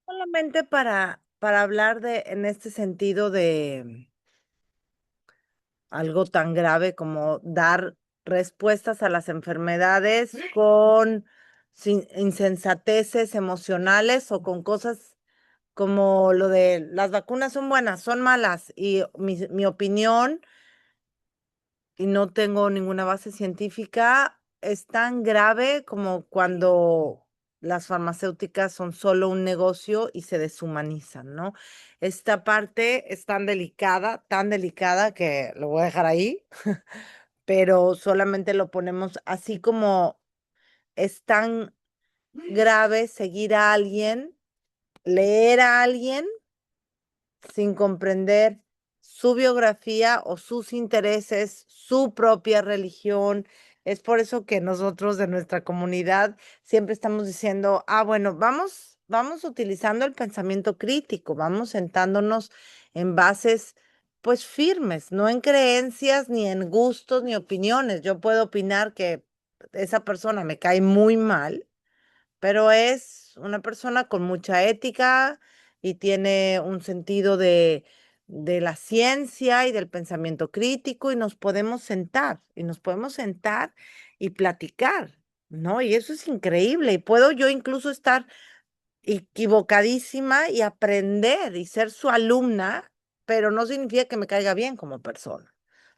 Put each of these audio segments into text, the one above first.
Solamente para hablar en este sentido de algo tan grave como dar respuestas a las enfermedades con insensateces emocionales o con cosas como lo de las vacunas son buenas, son malas, y mi opinión, y no tengo ninguna base científica, es tan grave como cuando las farmacéuticas son solo un negocio y se deshumanizan, ¿no? Esta parte es tan delicada que lo voy a dejar ahí, pero solamente lo ponemos así como es tan grave seguir a alguien, leer a alguien sin comprender su biografía o sus intereses, su propia religión. Es por eso que nosotros de nuestra comunidad siempre estamos diciendo, bueno, vamos utilizando el pensamiento crítico, vamos sentándonos en bases pues firmes, no en creencias, ni en gustos, ni opiniones. Yo puedo opinar que esa persona me cae muy mal, pero es una persona con mucha ética y tiene un sentido de la ciencia y del pensamiento crítico, y nos podemos sentar y platicar, ¿no? Y eso es increíble, y puedo yo incluso estar equivocadísima y aprender y ser su alumna, pero no significa que me caiga bien como persona,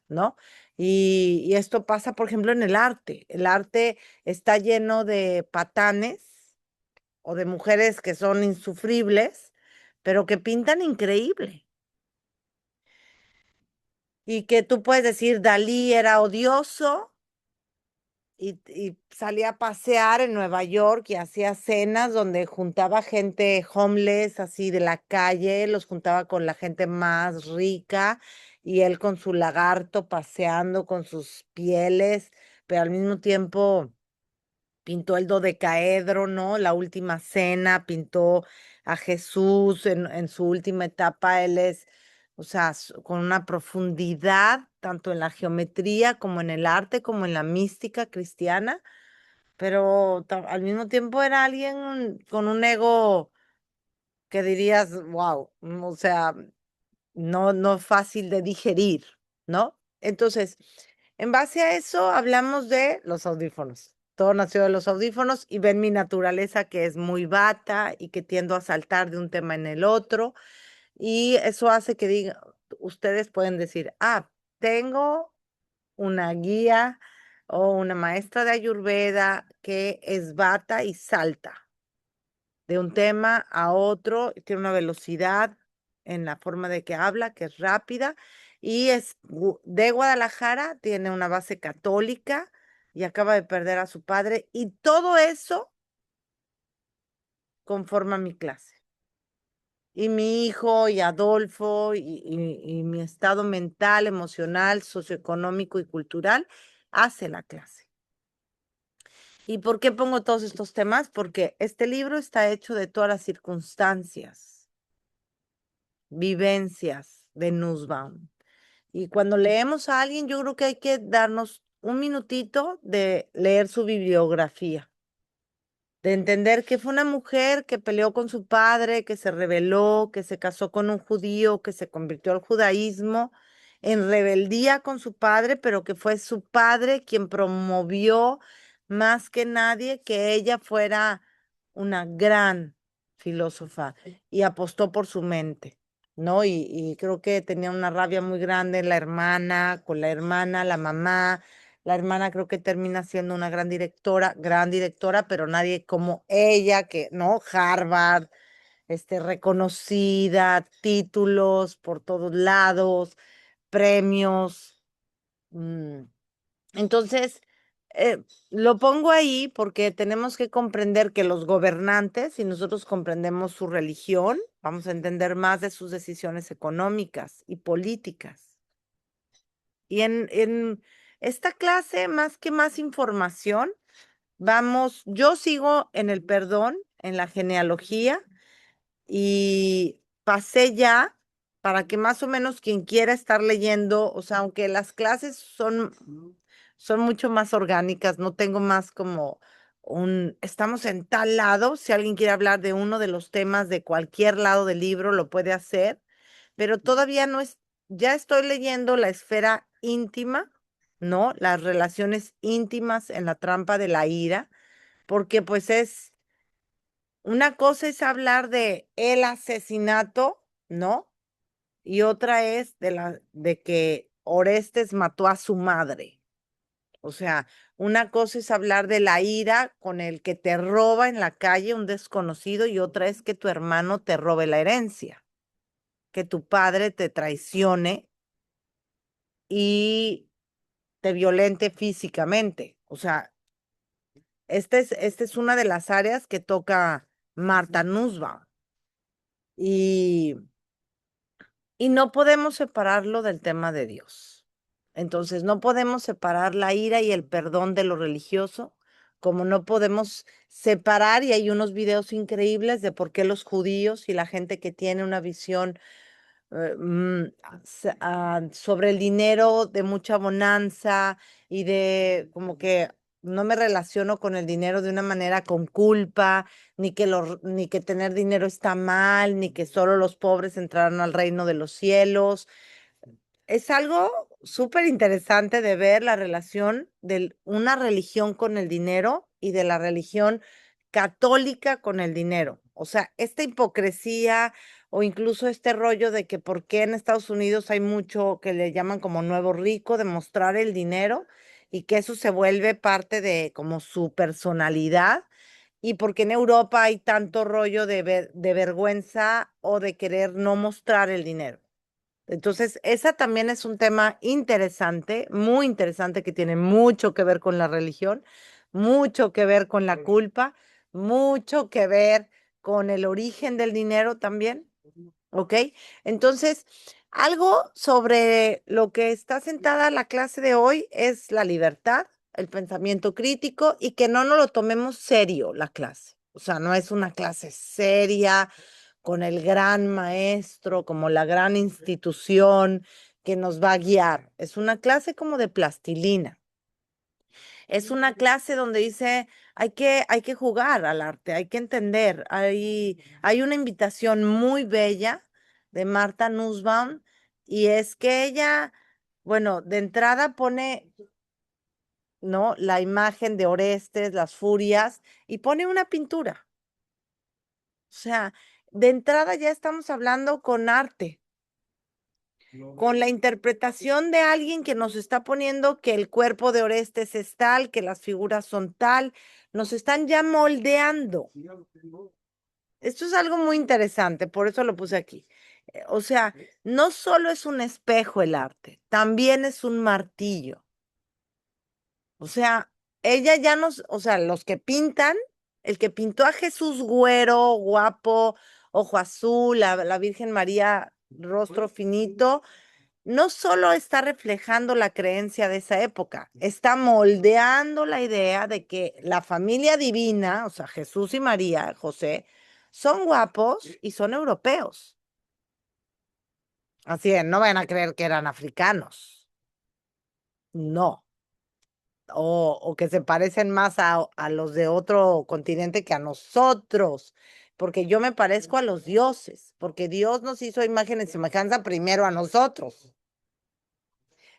¿no? Y esto pasa, por ejemplo, en el arte. El arte está lleno de patanes o de mujeres que son insufribles, pero que pintan increíble. Y que tú puedes decir, Dalí era odioso y salía a pasear en Nueva York y hacía cenas donde juntaba gente homeless, así de la calle, los juntaba con la gente más rica, y él con su lagarto paseando con sus pieles, pero al mismo tiempo pintó el dodecaedro, ¿no? La última cena, pintó a Jesús en su última etapa. Él es, o sea, con una profundidad, tanto en la geometría como en el arte, como en la mística cristiana, pero al mismo tiempo era alguien con un ego que dirías, wow, o sea, no fácil de digerir, ¿no? Entonces, en base a eso, hablamos de los audífonos. Todo nació de los audífonos, y ven mi naturaleza, que es muy bata y que tiendo a saltar de un tema en el otro. Y eso hace que ustedes pueden decir, tengo una guía o una maestra de Ayurveda que es bata y salta de un tema a otro, tiene una velocidad en la forma de que habla, que es rápida, y es de Guadalajara, tiene una base católica y acaba de perder a su padre, y todo eso conforma mi clase. Y mi hijo y Adolfo y mi estado mental, emocional, socioeconómico y cultural hace la clase. ¿Y por qué pongo todos estos temas? Porque este libro está hecho de todas las circunstancias, vivencias de Nussbaum. Y cuando leemos a alguien, yo creo que hay que darnos un minutito de leer su bibliografía, de entender que fue una mujer que peleó con su padre, que se rebeló, que se casó con un judío, que se convirtió al judaísmo en rebeldía con su padre, pero que fue su padre quien promovió más que nadie que ella fuera una gran filósofa, y apostó por su mente, ¿no? Y creo que tenía una rabia muy grande la hermana, con la hermana, la mamá. La hermana creo que termina siendo una gran directora, pero nadie como ella, que, ¿no? Harvard, reconocida, títulos por todos lados, premios. mm. Entonces, eh, lo pongo ahí porque tenemos que comprender que los gobernantes, si nosotros comprendemos su religión, vamos a entender más de sus decisiones económicas y políticas. Y en esta clase, más que más información, yo sigo en el perdón, en la genealogía, y pasé ya para que más o menos quien quiera estar leyendo, o sea, aunque las clases son mucho más orgánicas, no tengo más como estamos en tal lado, si alguien quiere hablar de uno de los temas de cualquier lado del libro, lo puede hacer, pero todavía no es, ya estoy leyendo la esfera íntima, ¿no? Las relaciones íntimas en la trampa de la ira, porque pues una cosa es hablar de el asesinato, ¿no? Y otra es de que Orestes mató a su madre. O sea, una cosa es hablar de la ira con el que te roba en la calle un desconocido y otra es que tu hermano te robe la herencia, que tu padre te traicione y te violente físicamente. O sea, esta es una de las áreas que toca Marta Nussbaum y, y no podemos separarlo del tema de Dios. Entonces, no podemos separar la ira y el perdón de lo religioso, como no podemos separar, y hay unos videos increíbles de por qué los judíos y la gente que tiene una visión sobre el dinero de mucha bonanza y de como que no me relaciono con el dinero de una manera con culpa, ni que tener dinero está mal, ni que solo los pobres entrarán al reino de los cielos. Es algo súper interesante de ver la relación de una religión con el dinero y de la religión católica con el dinero. O sea, esta hipocresía o incluso este rollo de que por qué en Estados Unidos hay mucho que le llaman como nuevo rico, de mostrar el dinero y que eso se vuelve parte de como su personalidad. Y porque en Europa hay tanto rollo de vergüenza o de querer no mostrar el dinero. Entonces, esa también es un tema interesante, muy interesante, que tiene mucho que ver con la religión, mucho que ver con la culpa, mucho que ver con el origen del dinero también, ¿ok? Entonces, algo sobre lo que está sentada la clase de hoy es la libertad, el pensamiento crítico y que no nos lo tomemos serio la clase. O sea, no es una clase seria con el gran maestro, como la gran institución que nos va a guiar. Es una clase como de plastilina. Es una clase donde dice, hay que jugar al arte, hay que entender. Hay una invitación muy bella de Marta Nussbaum y es que ella, bueno, de entrada pone, ¿no? La imagen de Orestes, las furias, y pone una pintura. O sea, de entrada ya estamos hablando con arte, con la interpretación de alguien que nos está poniendo que el cuerpo de Orestes es tal, que las figuras son tal, nos están ya moldeando. Esto es algo muy interesante, por eso lo puse aquí. O sea, no solo es un espejo el arte, también es un martillo. O sea, ella ya nos, o sea, los que pintan, el que pintó a Jesús güero, guapo, ojo azul, la Virgen María, rostro finito, no solo está reflejando la creencia de esa época, está moldeando la idea de que la familia divina, o sea, Jesús y María, José, son guapos y son europeos. Así es, no van a creer que eran africanos. No. O que se parecen más a los de otro continente que a nosotros, porque yo me parezco a los dioses, porque Dios nos hizo imagen y semejanza primero a nosotros.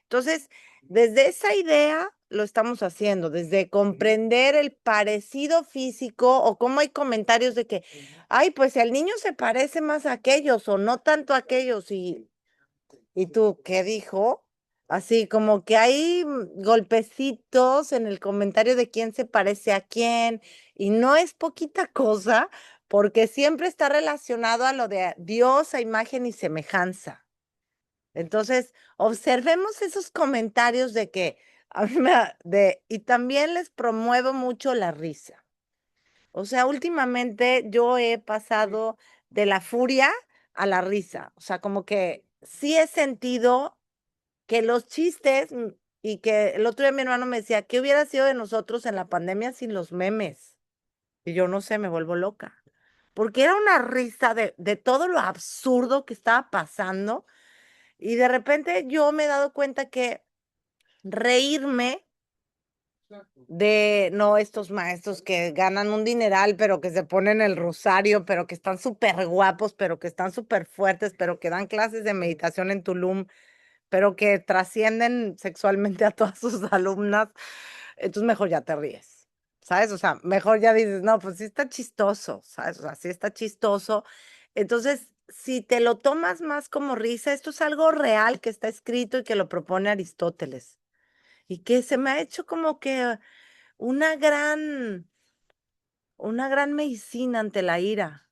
Entonces, desde esa idea lo estamos haciendo, desde comprender el parecido físico o cómo hay comentarios de que, ay, pues el niño se parece más a aquellos o no tanto a aquellos. ¿Y tú qué dijo? Así como que hay golpecitos en el comentario de quién se parece a quién y no es poquita cosa porque siempre está relacionado a lo de Dios a imagen y semejanza. Entonces, observemos esos comentarios de que a mí y también les promuevo mucho la risa. O sea, últimamente yo he pasado de la furia a la risa. O sea, como que sí he sentido que los chistes y que el otro día mi hermano me decía, ¿qué hubiera sido de nosotros en la pandemia sin los memes? Y yo no sé, me vuelvo loca. Porque era una risa de todo lo absurdo que estaba pasando y de repente yo me he dado cuenta que reírme de, no estos maestros que ganan un dineral, pero que se ponen el rosario, pero que están súper guapos, pero que están súper fuertes, pero que dan clases de meditación en Tulum, pero que trascienden sexualmente a todas sus alumnas, entonces mejor ya te ríes, ¿sabes? O sea, mejor ya dices, no, pues sí está chistoso, ¿sabes? O sea, sí está chistoso. Entonces, si te lo tomas más como risa, esto es algo real que está escrito y que lo propone Aristóteles y que se me ha hecho como que una gran, una gran medicina ante la ira.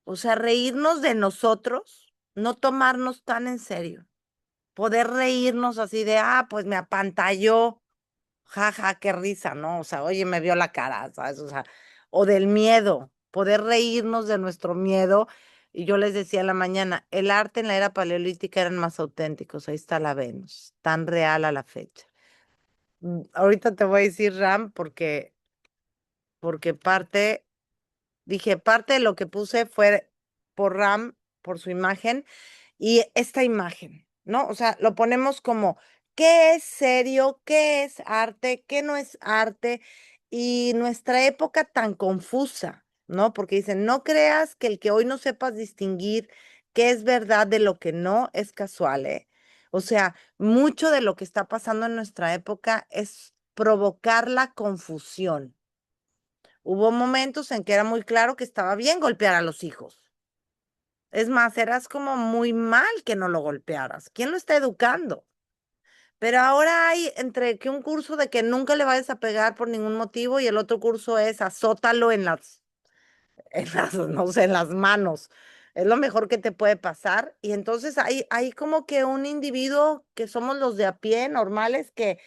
O sea, reírnos de nosotros, no tomarnos tan en serio. Poder reírnos así de, ah, pues me apantalló, jaja, qué risa, ¿no? O sea, oye, me vio la cara, ¿sabes? O sea, o del miedo, poder reírnos de nuestro miedo. Y yo les decía en la mañana, el arte en la era paleolítica eran más auténticos, ahí está la Venus, tan real a la fecha. Ahorita te voy a decir Ram porque parte de lo que puse fue por Ram, por su imagen, y esta imagen, ¿no? O sea, lo ponemos como, ¿qué es serio? ¿Qué es arte? ¿Qué no es arte? Y nuestra época tan confusa, ¿no? Porque dicen, no creas que el que hoy no sepas distinguir qué es verdad de lo que no es casual, ¿eh? O sea, mucho de lo que está pasando en nuestra época es provocar la confusión. Hubo momentos en que era muy claro que estaba bien golpear a los hijos. Es más, eras como muy mal que no lo golpearas. ¿Quién lo está educando? Pero ahora hay entre que un curso de que nunca le vayas a pegar por ningún motivo y el otro curso es azótalo no sé, en las manos. Es lo mejor que te puede pasar. Y entonces hay como que un individuo que somos los de a pie, normales, que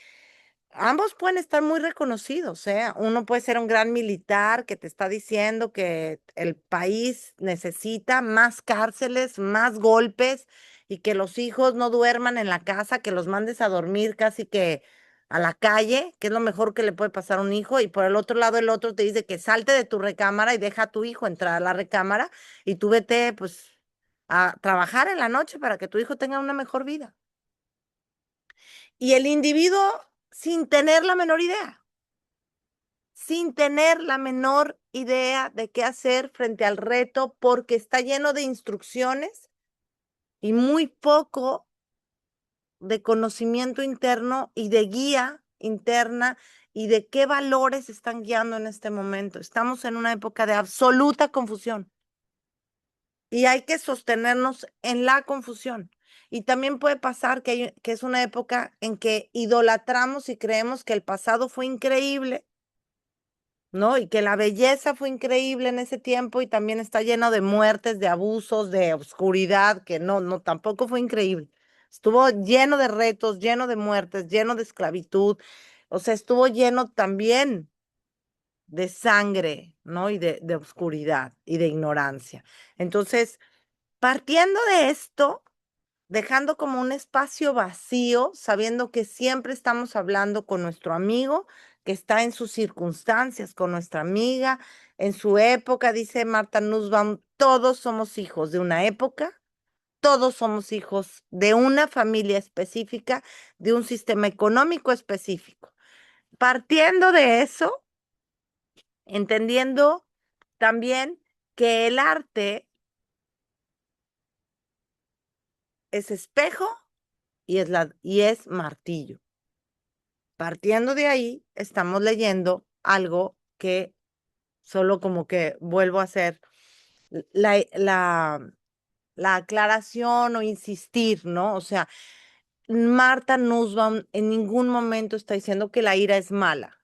ambos pueden estar muy reconocidos, ¿eh? Uno puede ser un gran militar que te está diciendo que el país necesita más cárceles, más golpes y que los hijos no duerman en la casa, que los mandes a dormir casi que a la calle, que es lo mejor que le puede pasar a un hijo. Y por el otro lado, el otro te dice que salte de tu recámara y deja a tu hijo entrar a la recámara y tú vete, pues, a trabajar en la noche para que tu hijo tenga una mejor vida. Y el individuo sin tener la menor idea, sin tener la menor idea de qué hacer frente al reto porque está lleno de instrucciones y muy poco de conocimiento interno y de guía interna y de qué valores están guiando en este momento. Estamos en una época de absoluta confusión y hay que sostenernos en la confusión. Y también puede pasar que es una época en que idolatramos y creemos que el pasado fue increíble, ¿no? Y que la belleza fue increíble en ese tiempo y también está lleno de muertes, de abusos, de obscuridad, que no, tampoco fue increíble. Estuvo lleno de retos, lleno de muertes, lleno de esclavitud, o sea, estuvo lleno también de sangre, ¿no? Y de obscuridad y de ignorancia. Entonces, partiendo de esto, dejando como un espacio vacío, sabiendo que siempre estamos hablando con nuestro amigo que está en sus circunstancias, con nuestra amiga, en su época, dice Marta Nussbaum, todos somos hijos de una época, todos somos hijos de una familia específica, de un sistema económico específico. Partiendo de eso, entendiendo también que el arte es espejo y es martillo. Partiendo de ahí, estamos leyendo algo que solo como que vuelvo a hacer la, la, la aclaración o insistir, ¿no? O sea, Marta Nussbaum en ningún momento está diciendo que la ira es mala.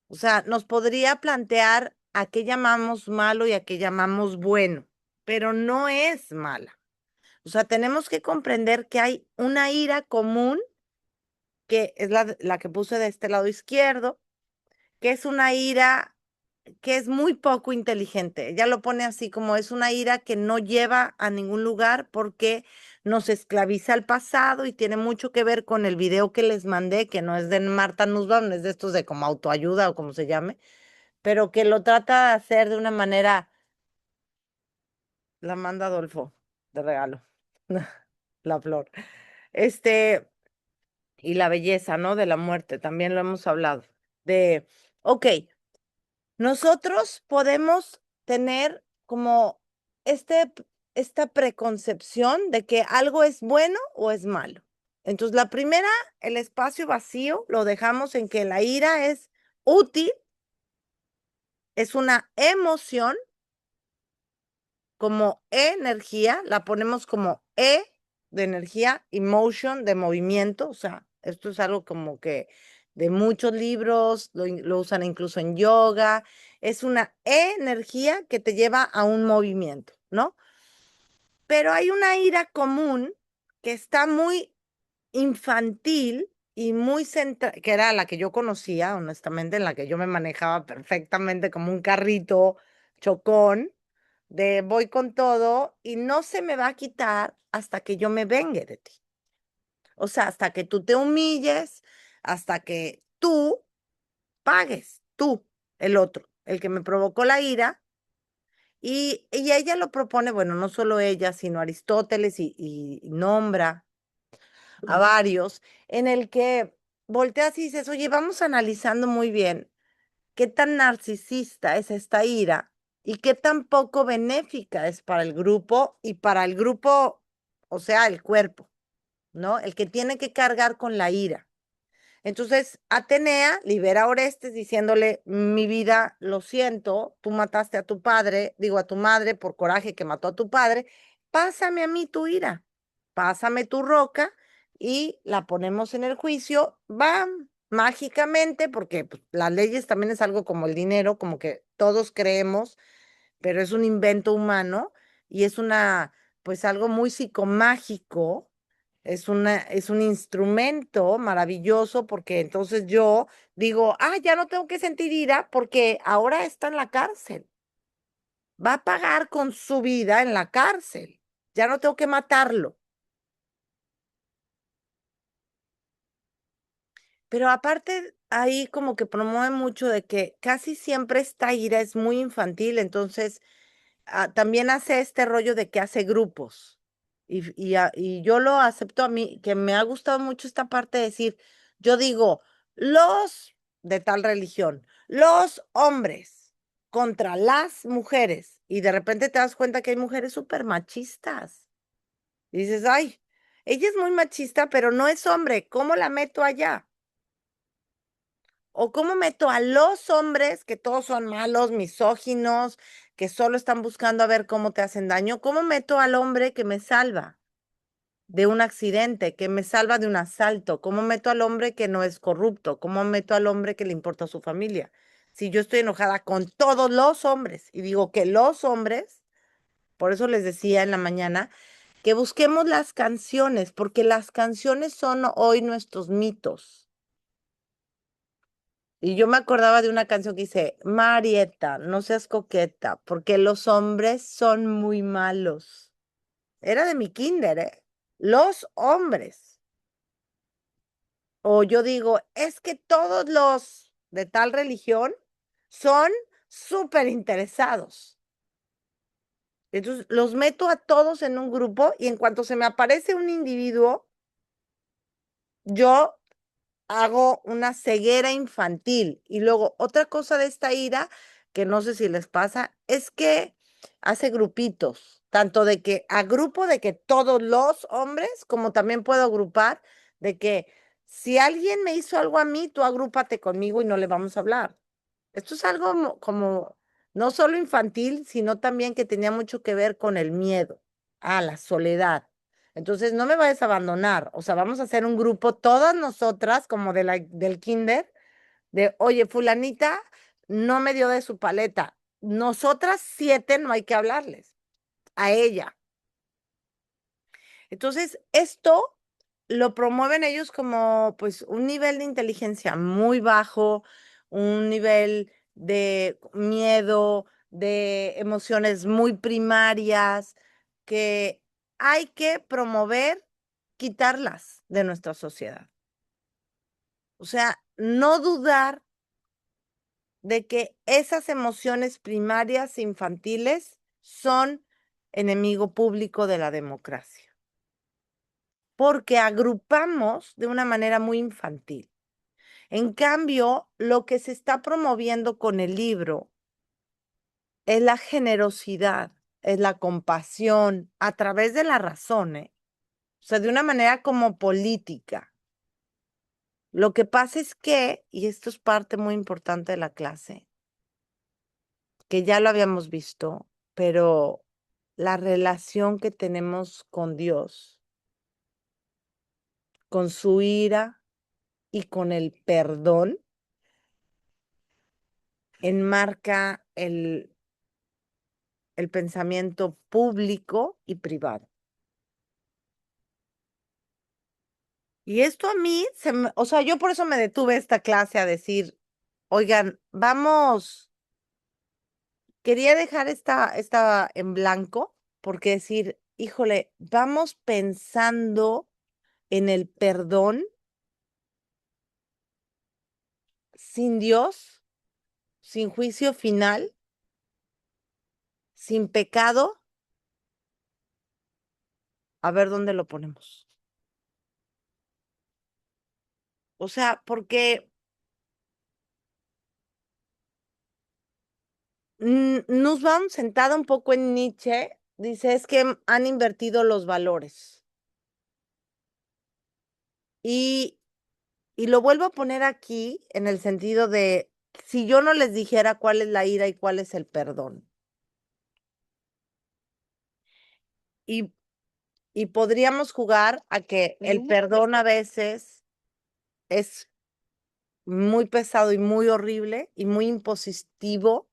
O sea, nos podría plantear a qué llamamos malo y a qué llamamos bueno, pero no es mala. O sea, tenemos que comprender que hay una ira común, que es la que puse de este lado izquierdo, que es una ira que es muy poco inteligente. Ella lo pone así como es una ira que no lleva a ningún lugar porque nos esclaviza al pasado y tiene mucho que ver con el video que les mandé, que no es de Marta Nussbaum, es de estos de como autoayuda o como se llame, pero que lo trata de hacer de una manera, la manda Adolfo de regalo, la flor. Este, y la belleza, ¿no? De la muerte, también lo hemos hablado. De, ok, nosotros podemos tener como este, esta preconcepción de que algo es bueno o es malo. Entonces, la primera, el espacio vacío, lo dejamos en que la ira es útil, es una emoción como energía, la ponemos como E de energía, emotion de movimiento, o sea, esto es algo como que de muchos libros, lo usan incluso en yoga, es una energía que te lleva a un movimiento, ¿no? Pero hay una ira común que está muy infantil y muy central, que era la que yo conocía, honestamente, en la que yo me manejaba perfectamente como un carrito chocón, de voy con todo y no se me va a quitar hasta que yo me vengue de ti. O sea, hasta que tú te humilles, hasta que tú pagues, tú, el otro, el que me provocó la ira. Y ella lo propone, bueno, no solo ella, sino Aristóteles y nombra a varios, en el que volteas y dices, oye, vamos analizando muy bien qué tan narcisista es esta ira y qué tan poco benéfica es para el grupo y para el grupo, o sea, el cuerpo, ¿no? El que tiene que cargar con la ira. Entonces, Atenea libera a Orestes diciéndole, mi vida, lo siento, tú mataste a tu padre, digo a tu madre por coraje que mató a tu padre, pásame a mí tu ira, pásame tu roca y la ponemos en el juicio, va mágicamente, porque pues, las leyes también es algo como el dinero, como que todos creemos, pero es un invento humano y es una, pues algo muy psicomágico, es un instrumento maravilloso porque entonces yo digo, ah, ya no tengo que sentir ira porque ahora está en la cárcel. Va a pagar con su vida en la cárcel. Ya no tengo que matarlo. Pero aparte, ahí como que promueve mucho de que casi siempre esta ira es muy infantil, entonces también hace este rollo de que hace grupos. Y yo lo acepto a mí, que me ha gustado mucho esta parte de decir, yo digo, los de tal religión, los hombres contra las mujeres. Y de repente te das cuenta que hay mujeres súper machistas. Y dices, ay, ella es muy machista, pero no es hombre, ¿cómo la meto allá? ¿O cómo meto a los hombres que todos son malos, misóginos, que solo están buscando a ver cómo te hacen daño? ¿Cómo meto al hombre que me salva de un accidente, que me salva de un asalto? ¿Cómo meto al hombre que no es corrupto? ¿Cómo meto al hombre que le importa a su familia? Si yo estoy enojada con todos los hombres y digo que los hombres, por eso les decía en la mañana, que busquemos las canciones, porque las canciones son hoy nuestros mitos. Y yo me acordaba de una canción que dice, Marieta, no seas coqueta, porque los hombres son muy malos. Era de mi kinder, ¿eh? Los hombres. O yo digo, es que todos los de tal religión son súper interesados. Entonces los meto a todos en un grupo y en cuanto se me aparece un individuo, yo hago una ceguera infantil. Y luego, otra cosa de esta ira, que no sé si les pasa, es que hace grupitos, tanto de que agrupo de que todos los hombres, como también puedo agrupar de que si alguien me hizo algo a mí, tú agrúpate conmigo y no le vamos a hablar. Esto es algo como no solo infantil, sino también que tenía mucho que ver con el miedo a la soledad. Entonces, no me vayas a abandonar. O sea, vamos a hacer un grupo, todas nosotras, como del kinder, de, oye, fulanita no me dio de su paleta. Nosotras 7 no hay que hablarles, a ella. Entonces, esto lo promueven ellos como, pues, un nivel de inteligencia muy bajo, un nivel de miedo, de emociones muy primarias, que hay que promover quitarlas de nuestra sociedad. O sea, no dudar de que esas emociones primarias infantiles son enemigo público de la democracia. porque agrupamos de una manera muy infantil. En cambio, lo que se está promoviendo con el libro es la generosidad, es la compasión a través de la razón, ¿eh? O sea, de una manera como política. Lo que pasa es que, y esto es parte muy importante de la clase, que ya lo habíamos visto, pero la relación que tenemos con Dios, con su ira y con el perdón, enmarca el pensamiento público y privado. Y esto a mí, o sea, yo por eso me detuve esta clase a decir, oigan, vamos, quería dejar esta en blanco, porque decir, híjole, vamos pensando en el perdón sin Dios, sin juicio final, sin pecado, a ver dónde lo ponemos. O sea, porque Nussbaum, sentada un poco en Nietzsche, dice es que han invertido los valores. Y, y lo vuelvo a poner aquí en el sentido de, si yo no les dijera cuál es la ira y cuál es el perdón. Y, y podríamos jugar a que el perdón a veces es muy pesado y muy horrible y muy impositivo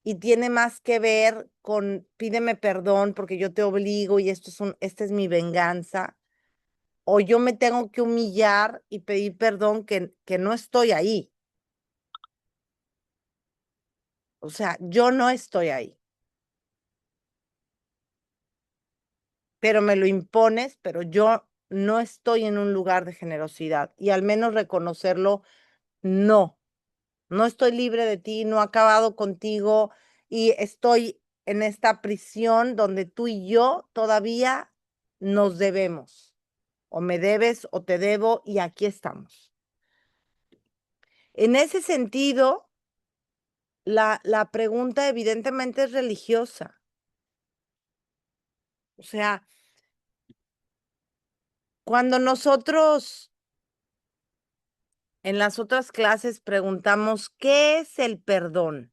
y tiene más que ver con pídeme perdón porque yo te obligo y esta es mi venganza. O yo me tengo que humillar y pedir perdón que no estoy ahí. O sea, yo no estoy ahí. Pero me lo impones, pero yo no estoy en un lugar de generosidad. Y al menos reconocerlo, no. No estoy libre de ti, no he acabado contigo y estoy en esta prisión donde tú y yo todavía nos debemos. O me debes o te debo y aquí estamos. En ese sentido, la pregunta evidentemente es religiosa. O sea, cuando nosotros en las otras clases preguntamos, ¿qué es el perdón?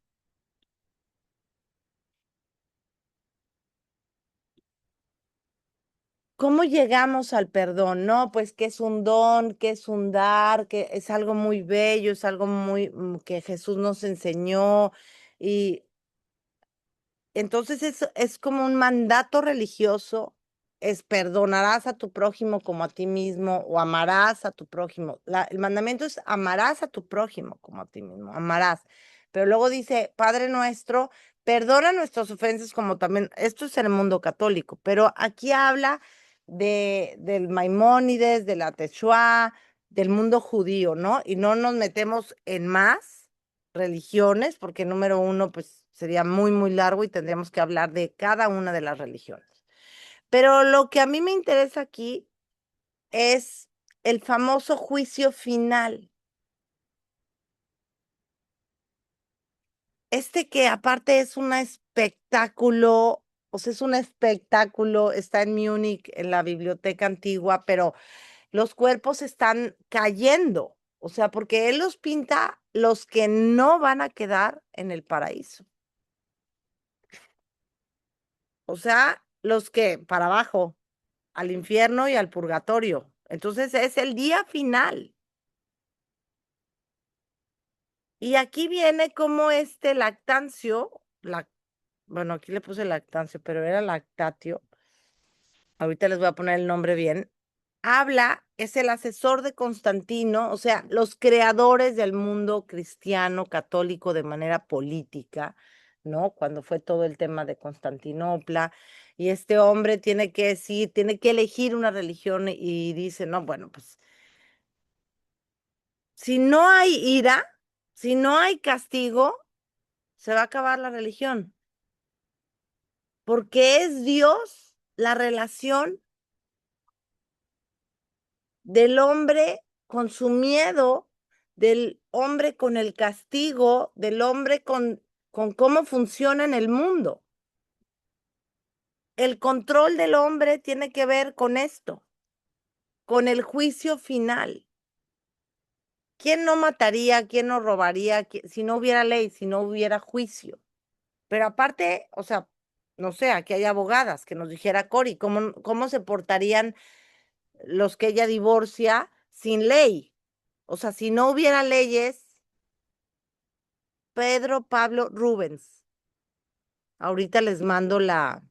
¿Cómo llegamos al perdón? No, pues que es un don, que es un dar, que es algo muy bello, es algo muy que Jesús nos enseñó y entonces es como un mandato religioso, es perdonarás a tu prójimo como a ti mismo o amarás a tu prójimo. El mandamiento es amarás a tu prójimo como a ti mismo, amarás. Pero luego dice, Padre nuestro, perdona nuestras ofensas como también, esto es en el mundo católico, pero aquí habla del Maimónides, de la Teshuvá, del mundo judío, ¿no? Y no nos metemos en más religiones, porque número uno, pues sería muy, muy largo y tendríamos que hablar de cada una de las religiones. Pero lo que a mí me interesa aquí es el famoso juicio final. Este que aparte es un espectáculo, o sea, es un espectáculo, está en Múnich, en la biblioteca antigua, pero los cuerpos están cayendo, o sea, porque él los pinta los que no van a quedar en el paraíso. O sea, los que para abajo, al infierno y al purgatorio. Entonces es el día final. Y aquí viene como este Lactancio, bueno, aquí le puse Lactancio, pero era Lactatio. Ahorita les voy a poner el nombre bien. Habla, es el asesor de Constantino, o sea, los creadores del mundo cristiano católico de manera política, ¿no? Cuando fue todo el tema de Constantinopla, y este hombre tiene que decir, tiene que elegir una religión y dice, no, bueno, pues si no hay ira, si no hay castigo, se va a acabar la religión, porque es Dios la relación del hombre con su miedo, del hombre con el castigo, del hombre con cómo funciona en el mundo. El control del hombre tiene que ver con esto, con el juicio final. ¿Quién no mataría? ¿Quién no robaría? Si no hubiera ley, si no hubiera juicio? Pero aparte, o sea, no sé, aquí hay abogadas que nos dijera Cori, ¿cómo se portarían los que ella divorcia sin ley? O sea, si no hubiera leyes, Pedro Pablo Rubens. Ahorita les mando la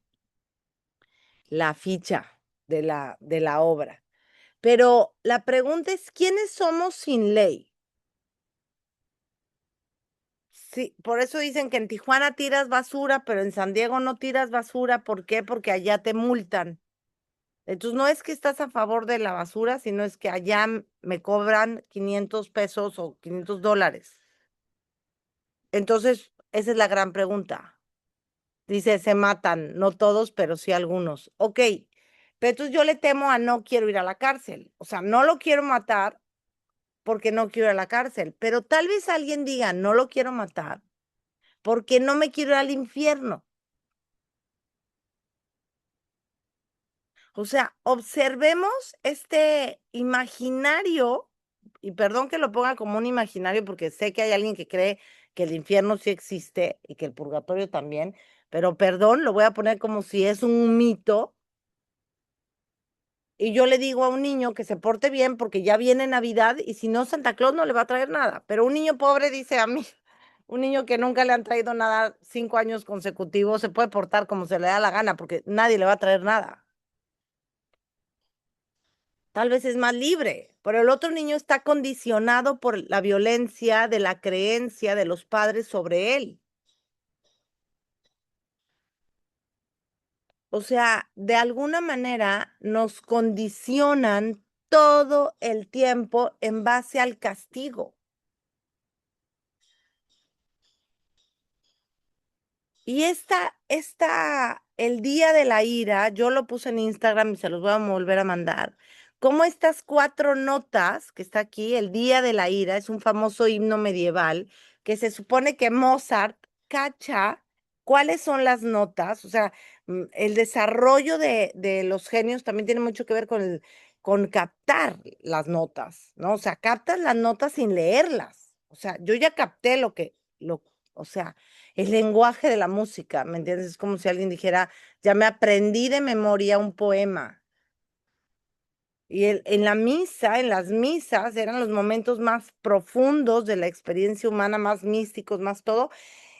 ficha de la obra. Pero la pregunta es, ¿quiénes somos sin ley? Sí, por eso dicen que en Tijuana tiras basura, pero en San Diego no tiras basura. ¿Por qué? Porque allá te multan. Entonces no es que estás a favor de la basura, sino es que allá me cobran 500 pesos o $500. Entonces, esa es la gran pregunta. Dice, se matan, no todos, pero sí algunos. Ok, pero entonces yo le temo a no quiero ir a la cárcel. O sea, no lo quiero matar porque no quiero ir a la cárcel, pero tal vez alguien diga, no lo quiero matar porque no me quiero ir al infierno. O sea, observemos este imaginario, y perdón que lo ponga como un imaginario porque sé que hay alguien que cree que el infierno sí existe y que el purgatorio también, pero perdón, lo voy a poner como si es un mito. Y yo le digo a un niño que se porte bien porque ya viene Navidad y si no, Santa Claus no le va a traer nada. Pero un niño pobre dice a mí, un niño que nunca le han traído nada 5 años consecutivos, se puede portar como se le da la gana porque nadie le va a traer nada. Tal vez es más libre, pero el otro niño está condicionado por la violencia de la creencia de los padres sobre él. O sea, de alguna manera nos condicionan todo el tiempo en base al castigo. Y el día de la ira, yo lo puse en Instagram y se los voy a volver a mandar. Como estas 4 notas que está aquí, el día de la ira, es un famoso himno medieval que se supone que Mozart cacha cuáles son las notas. O sea, el desarrollo de los genios también tiene mucho que ver con captar las notas, ¿no? O sea, captas las notas sin leerlas. O sea, yo ya capté o sea, el lenguaje de la música, ¿me entiendes? Es como si alguien dijera, ya me aprendí de memoria un poema. Y en la misa, en las misas, eran los momentos más profundos de la experiencia humana, más místicos, más todo.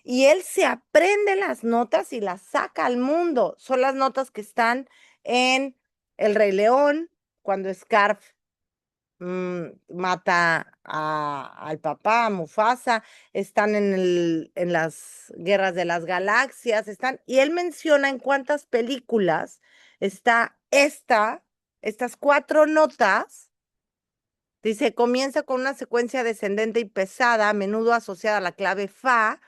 Y él se aprende las notas y las saca al mundo. Son las notas que están en El Rey León, cuando Scar mata al papá, a Mufasa, están en las guerras de las galaxias, y él menciona en cuántas películas está estas 4 notas. Dice, comienza con una secuencia descendente y pesada, a menudo asociada a la clave fa,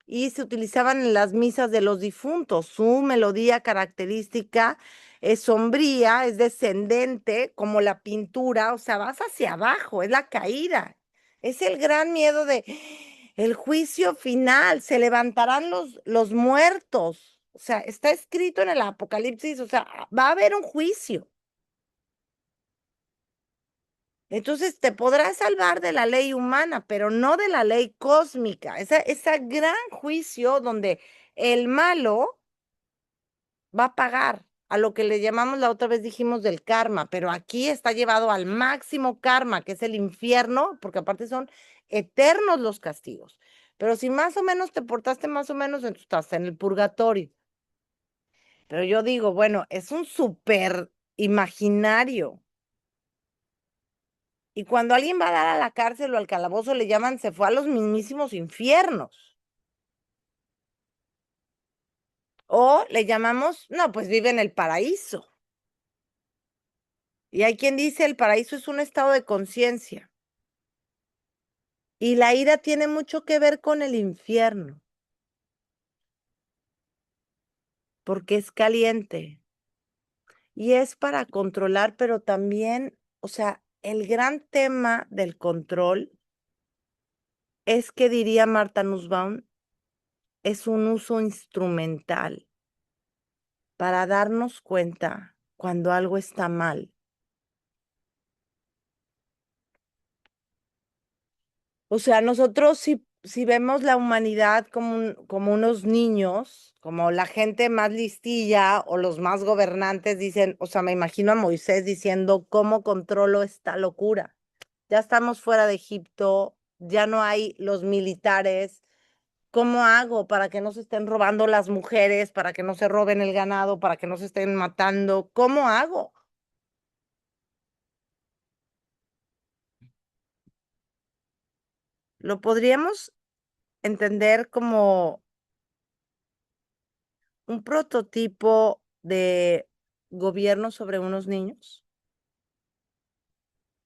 y se utilizaban en las misas de los difuntos. Su melodía característica es sombría, es descendente, como la pintura, o sea, vas hacia abajo, es la caída. Es el gran miedo de el juicio final, se levantarán los muertos. O sea, está escrito en el Apocalipsis, o sea, va a haber un juicio. Entonces te podrás salvar de la ley humana, pero no de la ley cósmica. Ese gran juicio donde el malo va a pagar a lo que le llamamos la otra vez dijimos del karma, pero aquí está llevado al máximo karma, que es el infierno, porque aparte son eternos los castigos. Pero si más o menos te portaste más o menos, entonces estás en el purgatorio. Pero yo digo, bueno, es un súper imaginario. Y cuando alguien va a dar a la cárcel o al calabozo, le llaman, se fue a los mismísimos infiernos. O le llamamos, no, pues vive en el paraíso. Y hay quien dice, el paraíso es un estado de conciencia. Y la ira tiene mucho que ver con el infierno, porque es caliente. Y es para controlar, pero también, o sea, el gran tema del control es que, diría Marta Nussbaum, es un uso instrumental para darnos cuenta cuando algo está mal. O sea, nosotros si vemos la humanidad como, como unos niños, como la gente más listilla o los más gobernantes dicen, o sea, me imagino a Moisés diciendo, ¿cómo controlo esta locura? Ya estamos fuera de Egipto, ya no hay los militares. ¿Cómo hago para que no se estén robando las mujeres, para que no se roben el ganado, para que no se estén matando? ¿Cómo hago? Lo podríamos entender como un prototipo de gobierno sobre unos niños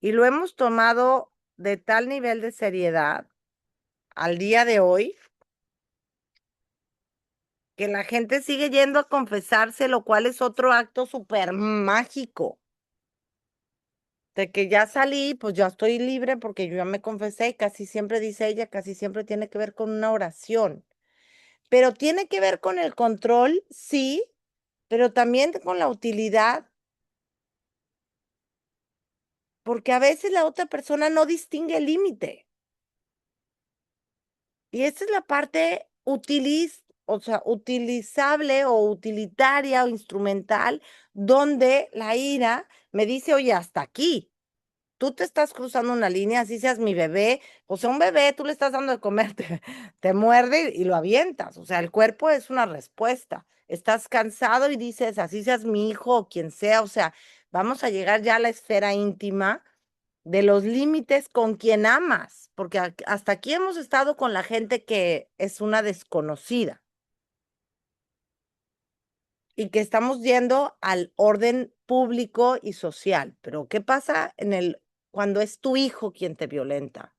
y lo hemos tomado de tal nivel de seriedad al día de hoy que la gente sigue yendo a confesarse, lo cual es otro acto súper mágico. De que ya salí, pues ya estoy libre porque yo ya me confesé y casi siempre dice ella, casi siempre tiene que ver con una oración. Pero tiene que ver con el control, sí, pero también con la utilidad, porque a veces la otra persona no distingue el límite. Y esta es la parte o sea, utilizable o utilitaria o instrumental, donde la ira me dice, oye, hasta aquí. Tú te estás cruzando una línea, así seas mi bebé, o sea, un bebé, tú le estás dando de comer, te muerde y lo avientas. O sea, el cuerpo es una respuesta. Estás cansado y dices, así seas mi hijo o quien sea, o sea, vamos a llegar ya a la esfera íntima de los límites con quien amas, porque hasta aquí hemos estado con la gente que es una desconocida y que estamos yendo al orden público y social. Pero ¿qué pasa cuando es tu hijo quien te violenta?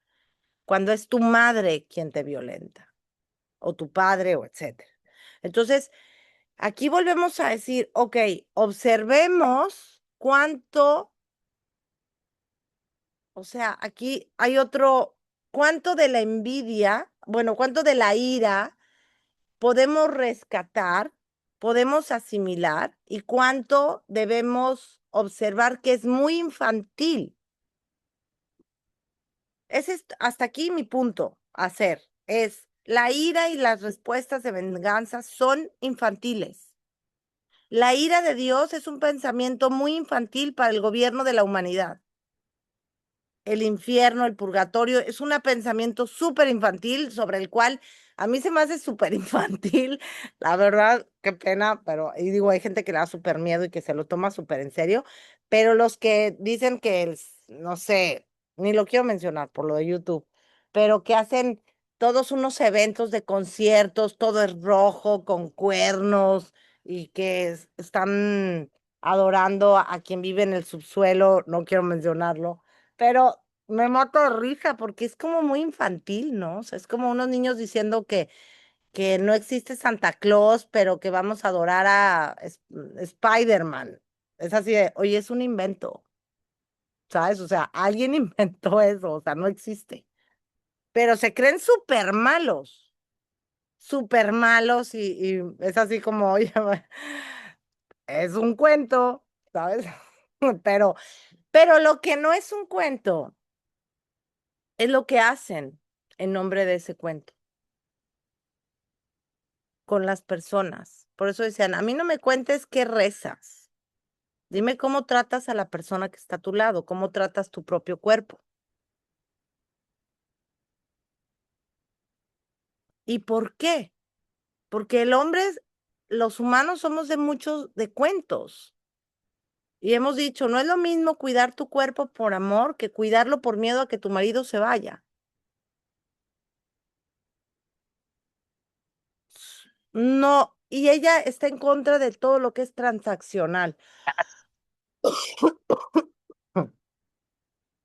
Cuando es tu madre quien te violenta, o tu padre, o etcétera. Entonces, aquí volvemos a decir, ok, observemos cuánto, o sea, aquí hay otro, cuánto de la envidia, bueno, cuánto de la ira podemos rescatar, podemos asimilar y cuánto debemos observar que es muy infantil. Ese es hasta aquí mi punto a hacer. Es la ira y las respuestas de venganza son infantiles. La ira de Dios es un pensamiento muy infantil para el gobierno de la humanidad. El infierno, el purgatorio, es un pensamiento súper infantil sobre el cual a mí se me hace súper infantil, la verdad, qué pena, pero y digo, hay gente que le da súper miedo y que se lo toma súper en serio, pero los que dicen que, no sé, ni lo quiero mencionar por lo de YouTube, pero que hacen todos unos eventos de conciertos, todo es rojo, con cuernos, y que están adorando a quien vive en el subsuelo, no quiero mencionarlo, pero me mato de risa porque es como muy infantil, ¿no? O sea, es como unos niños diciendo que no existe Santa Claus, pero que vamos a adorar a Spider-Man. Es así de, oye, es un invento, ¿sabes? O sea, alguien inventó eso, o sea, no existe. Pero se creen súper malos y es así como, oye, es un cuento, ¿sabes? Pero, pero lo que no es un cuento es lo que hacen en nombre de ese cuento con las personas. Por eso decían, a mí no me cuentes qué rezas. Dime cómo tratas a la persona que está a tu lado, cómo tratas tu propio cuerpo. ¿Y por qué? Porque los humanos somos de muchos, de cuentos. Y hemos dicho, no es lo mismo cuidar tu cuerpo por amor que cuidarlo por miedo a que tu marido se vaya. No, y ella está en contra de todo lo que es transaccional.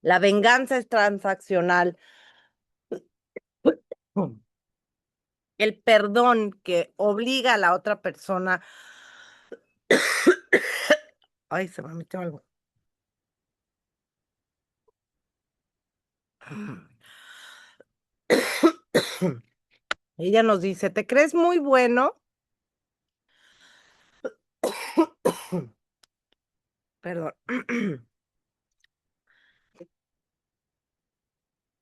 La venganza es transaccional. El perdón que obliga a la otra persona. Ay, se me metió algo. Ella nos dice, ¿te crees muy bueno? Perdón.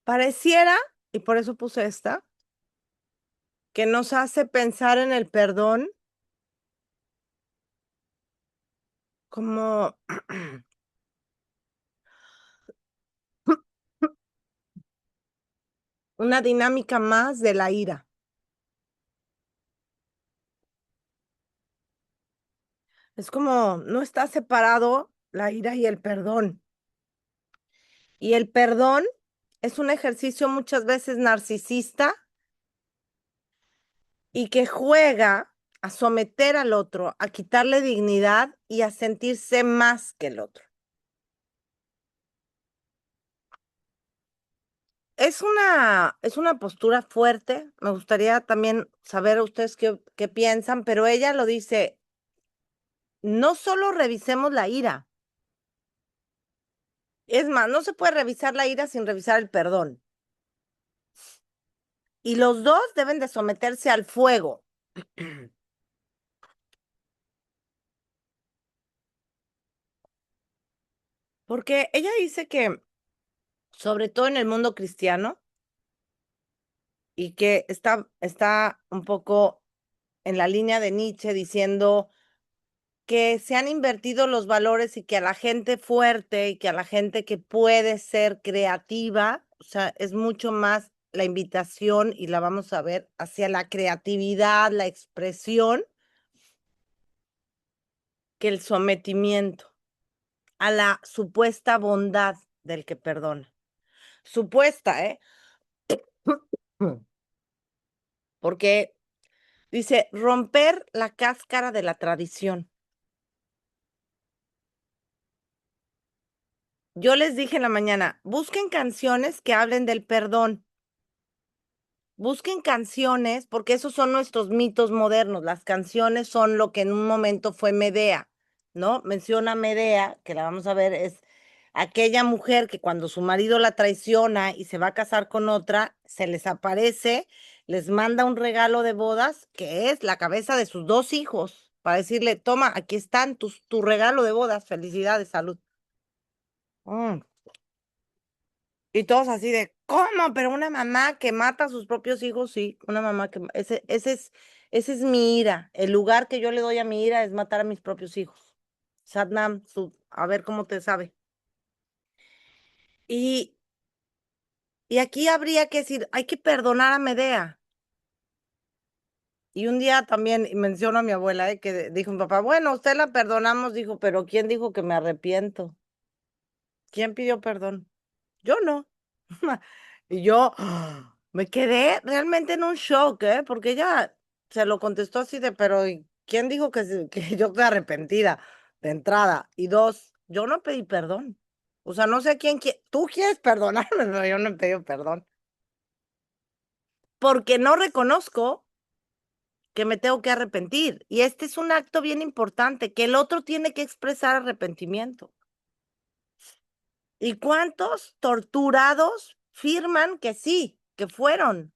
Pareciera, y por eso puse esta, que nos hace pensar en el perdón como una dinámica más de la ira. Es como no está separado la ira y el perdón. Y el perdón es un ejercicio muchas veces narcisista y que juega a someter al otro, a quitarle dignidad y a sentirse más que el otro. Es una postura fuerte. Me gustaría también saber ustedes qué piensan, pero ella lo dice, no solo revisemos la ira, es más, no se puede revisar la ira sin revisar el perdón. Y los dos deben de someterse al fuego. Porque ella dice que, sobre todo en el mundo cristiano, y que está un poco en la línea de Nietzsche diciendo que se han invertido los valores y que a la gente fuerte y que a la gente que puede ser creativa, o sea, es mucho más la invitación y la vamos a ver hacia la creatividad, la expresión, que el sometimiento a la supuesta bondad del que perdona. Supuesta, ¿eh? Porque dice, romper la cáscara de la tradición. Yo les dije en la mañana, busquen canciones que hablen del perdón. Busquen canciones, porque esos son nuestros mitos modernos. Las canciones son lo que en un momento fue Medea, ¿no? Menciona Medea, que la vamos a ver, es aquella mujer que cuando su marido la traiciona y se va a casar con otra, se les aparece, les manda un regalo de bodas, que es la cabeza de sus dos hijos, para decirle, toma, aquí están tu regalo de bodas, felicidades, salud. Mm. Y todos así de, ¿cómo? Pero una mamá que mata a sus propios hijos, sí, una mamá que, ese es mi ira. El lugar que yo le doy a mi ira es matar a mis propios hijos. Satnam, a ver cómo te sabe. Y, y aquí habría que decir, hay que perdonar a Medea. Y un día también menciono a mi abuela, que dijo mi papá, bueno, usted la perdonamos, dijo, pero ¿quién dijo que me arrepiento? ¿Quién pidió perdón? Yo no. Y yo me quedé realmente en un shock, ¿eh? Porque ella se lo contestó así de, pero ¿y quién dijo que, que yo estoy arrepentida de entrada? Y dos, yo no pedí perdón. O sea, no sé quién quiere. Tú quieres perdonarme, pero yo no he pedido perdón. Porque no reconozco que me tengo que arrepentir. Y este es un acto bien importante, que el otro tiene que expresar arrepentimiento. ¿Y cuántos torturados firman que sí, que fueron?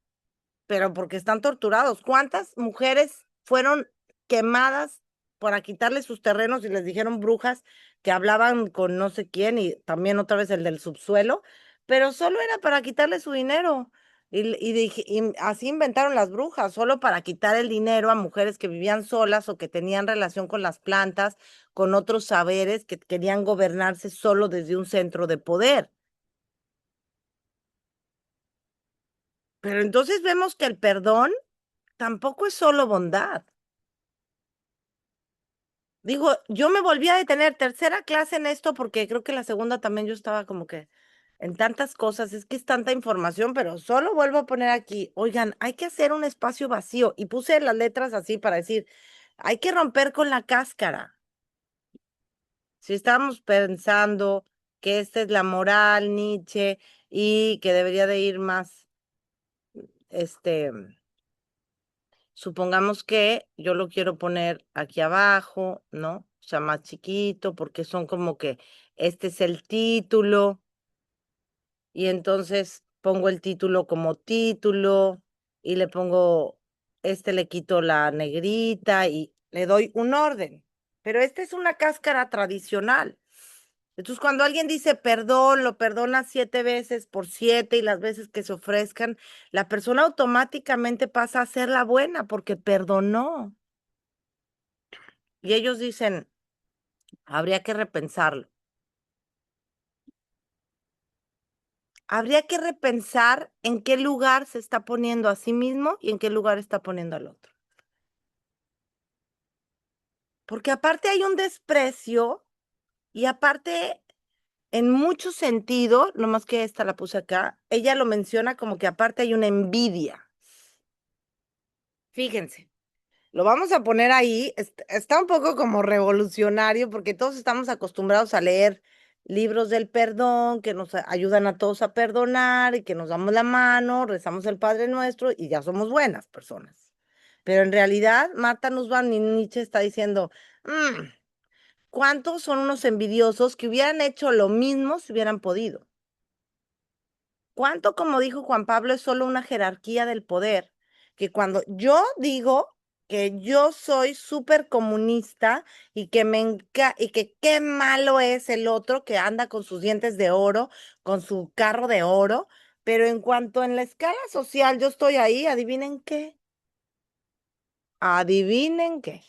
Pero porque están torturados. ¿Cuántas mujeres fueron quemadas para quitarles sus terrenos y les dijeron brujas que hablaban con no sé quién y también otra vez el del subsuelo? Pero solo era para quitarle su dinero. Y así inventaron las brujas, solo para quitar el dinero a mujeres que vivían solas o que tenían relación con las plantas, con otros saberes que querían gobernarse solo desde un centro de poder. Pero entonces vemos que el perdón tampoco es solo bondad. Digo, yo me volví a detener tercera clase en esto porque creo que la segunda también yo estaba como que en tantas cosas, es que es tanta información, pero solo vuelvo a poner aquí, oigan, hay que hacer un espacio vacío y puse las letras así para decir, hay que romper con la cáscara. Si estamos pensando que esta es la moral Nietzsche y que debería de ir más, este, supongamos que yo lo quiero poner aquí abajo, ¿no? O sea, más chiquito, porque son como que este es el título. y entonces pongo el título como título y le pongo, le quito la negrita y le doy un orden. Pero esta es una cáscara tradicional. Entonces, cuando alguien dice perdón, lo perdona 7 veces por 7 y las veces que se ofrezcan, la persona automáticamente pasa a ser la buena porque perdonó. Y ellos dicen, habría que repensarlo. Habría que repensar en qué lugar se está poniendo a sí mismo y en qué lugar está poniendo al otro. Porque aparte hay un desprecio y aparte, en mucho sentido, nomás que esta la puse acá, ella lo menciona como que aparte hay una envidia. Fíjense. Lo vamos a poner ahí. Está un poco como revolucionario porque todos estamos acostumbrados a leer libros del perdón que nos ayudan a todos a perdonar y que nos damos la mano, rezamos el Padre Nuestro y ya somos buenas personas. Pero en realidad, Marta Nussbaum y Nietzsche está diciendo, "Mm, ¿cuántos son unos envidiosos que hubieran hecho lo mismo si hubieran podido? ¿Cuánto, como dijo Juan Pablo, es solo una jerarquía del poder? Que cuando yo digo que yo soy súper comunista y que y que qué malo es el otro que anda con sus dientes de oro, con su carro de oro, pero en cuanto en la escala social yo estoy ahí, adivinen qué, adivinen qué,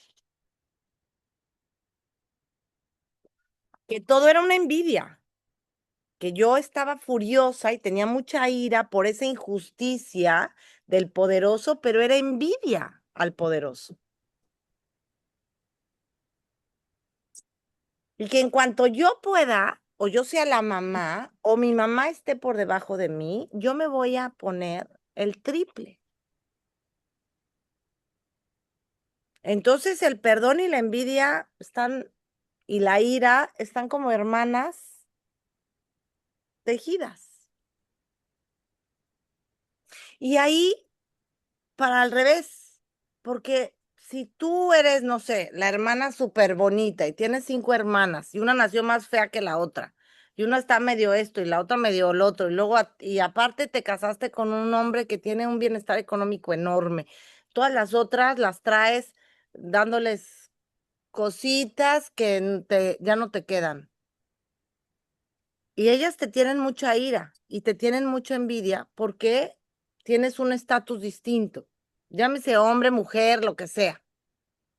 que todo era una envidia, que yo estaba furiosa y tenía mucha ira por esa injusticia del poderoso, pero era envidia al poderoso. Y que en cuanto yo pueda, o yo sea la mamá, o mi mamá esté por debajo de mí, yo me voy a poner el triple. Entonces el perdón y la envidia están, y la ira están como hermanas tejidas. Y ahí para al revés, porque si tú eres, no sé, la hermana súper bonita y tienes 5 hermanas y una nació más fea que la otra, y una está medio esto y la otra medio lo otro, y luego, y aparte te casaste con un hombre que tiene un bienestar económico enorme, todas las otras las traes dándoles cositas que ya no te quedan. Y ellas te tienen mucha ira y te tienen mucha envidia porque tienes un estatus distinto. Llámese hombre, mujer, lo que sea.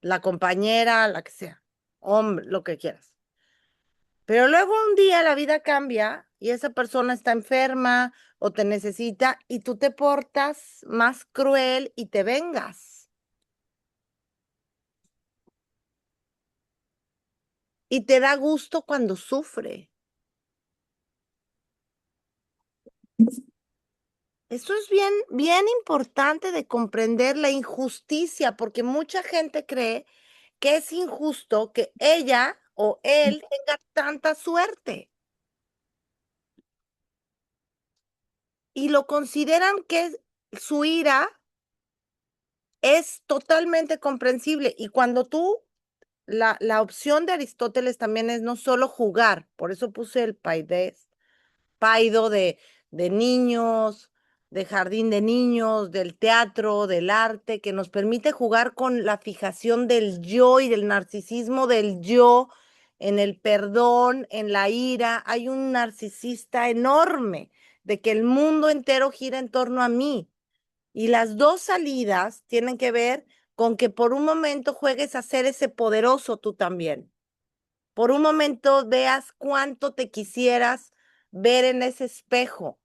La compañera, la que sea. Hombre, lo que quieras. Pero luego un día la vida cambia y esa persona está enferma o te necesita y tú te portas más cruel y te vengas. Y te da gusto cuando sufre. Eso es bien, bien importante de comprender la injusticia, porque mucha gente cree que es injusto que ella o él tenga tanta suerte y lo consideran que su ira es totalmente comprensible. Y cuando la opción de Aristóteles también es no solo jugar, por eso puse el paides, paido de niños, de jardín de niños, del teatro, del arte, que nos permite jugar con la fijación del yo y del narcisismo del yo, en el perdón, en la ira. Hay un narcisista enorme de que el mundo entero gira en torno a mí. Y las dos salidas tienen que ver con que por un momento juegues a ser ese poderoso tú también. Por un momento veas cuánto te quisieras ver en ese espejo.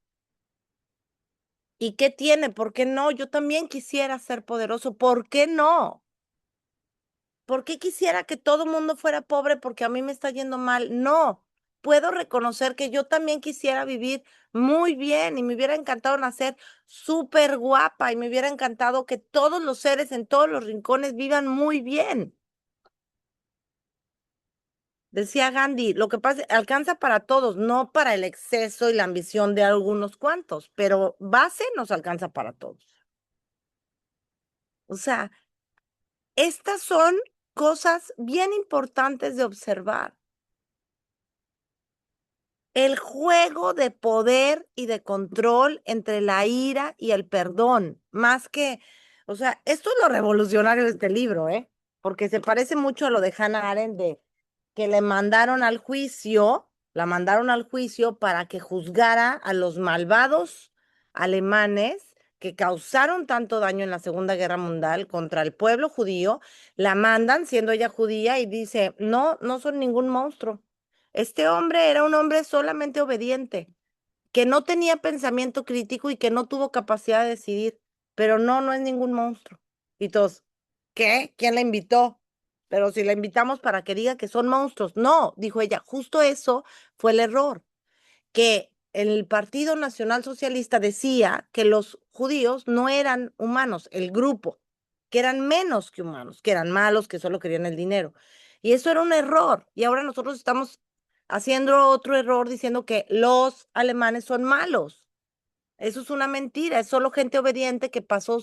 ¿Y qué tiene? ¿Por qué no? Yo también quisiera ser poderoso. ¿Por qué no? ¿Por qué quisiera que todo el mundo fuera pobre porque a mí me está yendo mal? No. Puedo reconocer que yo también quisiera vivir muy bien y me hubiera encantado nacer súper guapa y me hubiera encantado que todos los seres en todos los rincones vivan muy bien. Decía Gandhi, lo que pasa, alcanza para todos, no para el exceso y la ambición de algunos cuantos, pero base nos alcanza para todos. O sea, estas son cosas bien importantes de observar. El juego de poder y de control entre la ira y el perdón, más que, o sea, esto es lo revolucionario de este libro, ¿eh? Porque se parece mucho a lo de Hannah Arendt, de que le mandaron al juicio, la mandaron al juicio para que juzgara a los malvados alemanes que causaron tanto daño en la Segunda Guerra Mundial contra el pueblo judío, la mandan siendo ella judía y dice, no, no son ningún monstruo. Este hombre era un hombre solamente obediente, que no tenía pensamiento crítico y que no tuvo capacidad de decidir, pero no, no es ningún monstruo. Y todos, ¿qué? ¿Quién la invitó? Pero si la invitamos para que diga que son monstruos. No, dijo ella, justo eso fue el error, que el Partido Nacional Socialista decía que los judíos no eran humanos, el grupo, que eran menos que humanos, que eran malos, que solo querían el dinero. Y eso era un error. Y ahora nosotros estamos haciendo otro error diciendo que los alemanes son malos. Eso es una mentira, es solo gente obediente que pasó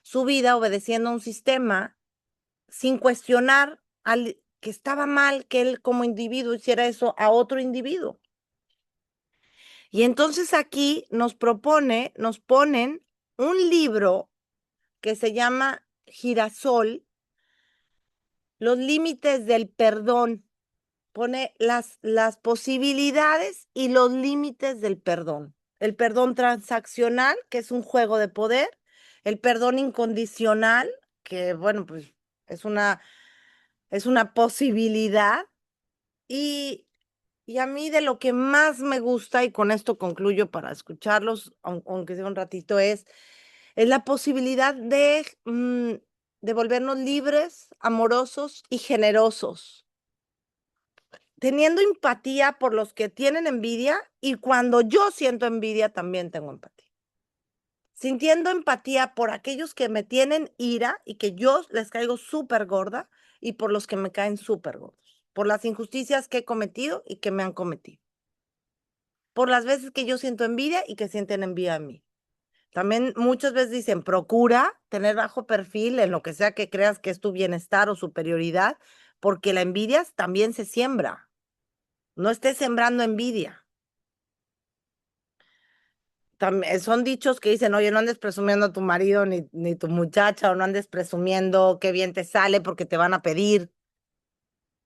su vida obedeciendo a un sistema sin cuestionar al que estaba mal que él como individuo hiciera eso a otro individuo. Y entonces aquí nos ponen un libro que se llama Girasol, los límites del perdón. Pone las posibilidades y los límites del perdón. El perdón transaccional, que es un juego de poder. El perdón incondicional, que bueno, pues es es una posibilidad. Y Y a mí de lo que más me gusta, y con esto concluyo para escucharlos, aunque sea un ratito, es la posibilidad de volvernos libres, amorosos y generosos, teniendo empatía por los que tienen envidia y cuando yo siento envidia también tengo empatía. Sintiendo empatía por aquellos que me tienen ira y que yo les caigo súper gorda y por los que me caen súper gordos, por las injusticias que he cometido y que me han cometido, por las veces que yo siento envidia y que sienten envidia a mí. También muchas veces dicen, procura tener bajo perfil en lo que sea que creas que es tu bienestar o superioridad, porque la envidia también se siembra. No estés sembrando envidia. Son dichos que dicen, oye, no andes presumiendo a tu marido ni tu muchacha, o no andes presumiendo qué bien te sale porque te van a pedir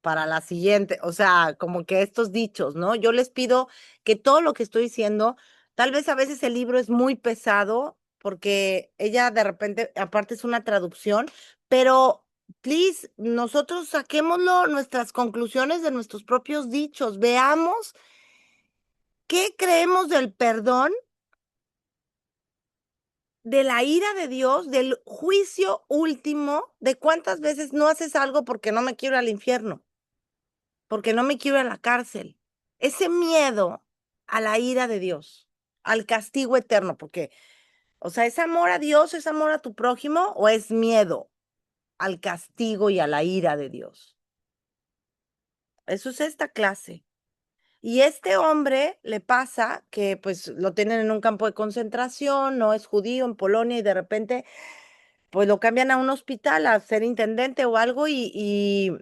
para la siguiente, o sea, como que estos dichos, ¿no? Yo les pido que todo lo que estoy diciendo, tal vez a veces el libro es muy pesado porque ella de repente, aparte es una traducción, pero please, nosotros saquémoslo, nuestras conclusiones de nuestros propios dichos, veamos qué creemos del perdón, de la ira de Dios, del juicio último, de cuántas veces no haces algo porque no me quiero ir al infierno, porque no me quiero ir a la cárcel. Ese miedo a la ira de Dios, al castigo eterno, porque, o sea, ¿es amor a Dios, es amor a tu prójimo o es miedo al castigo y a la ira de Dios? Eso es esta clase. Y este hombre le pasa que pues lo tienen en un campo de concentración, no es judío en Polonia y de repente pues lo cambian a un hospital a ser intendente o algo y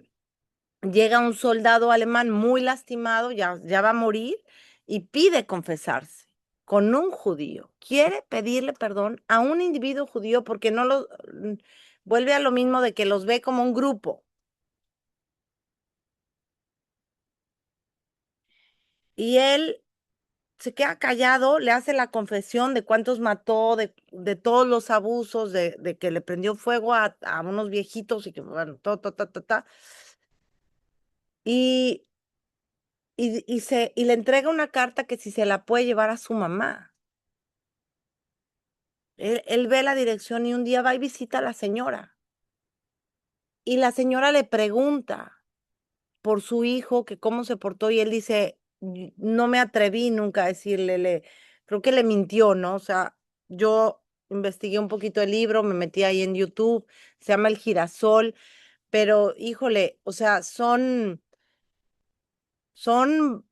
llega un soldado alemán muy lastimado, ya va a morir, y pide confesarse con un judío. Quiere pedirle perdón a un individuo judío porque no vuelve a lo mismo de que los ve como un grupo. Y él se queda callado, le hace la confesión de cuántos mató, de todos los abusos, de que le prendió fuego a unos viejitos y que, bueno, todo, Y, y le entrega una carta que si se la puede llevar a su mamá. Él ve la dirección y un día va y visita a la señora. Y la señora le pregunta por su hijo, que cómo se portó, y él dice, No me atreví nunca a decirle, creo que le mintió, ¿no? O sea, yo investigué un poquito el libro, me metí ahí en YouTube, se llama El Girasol, pero híjole, o sea, son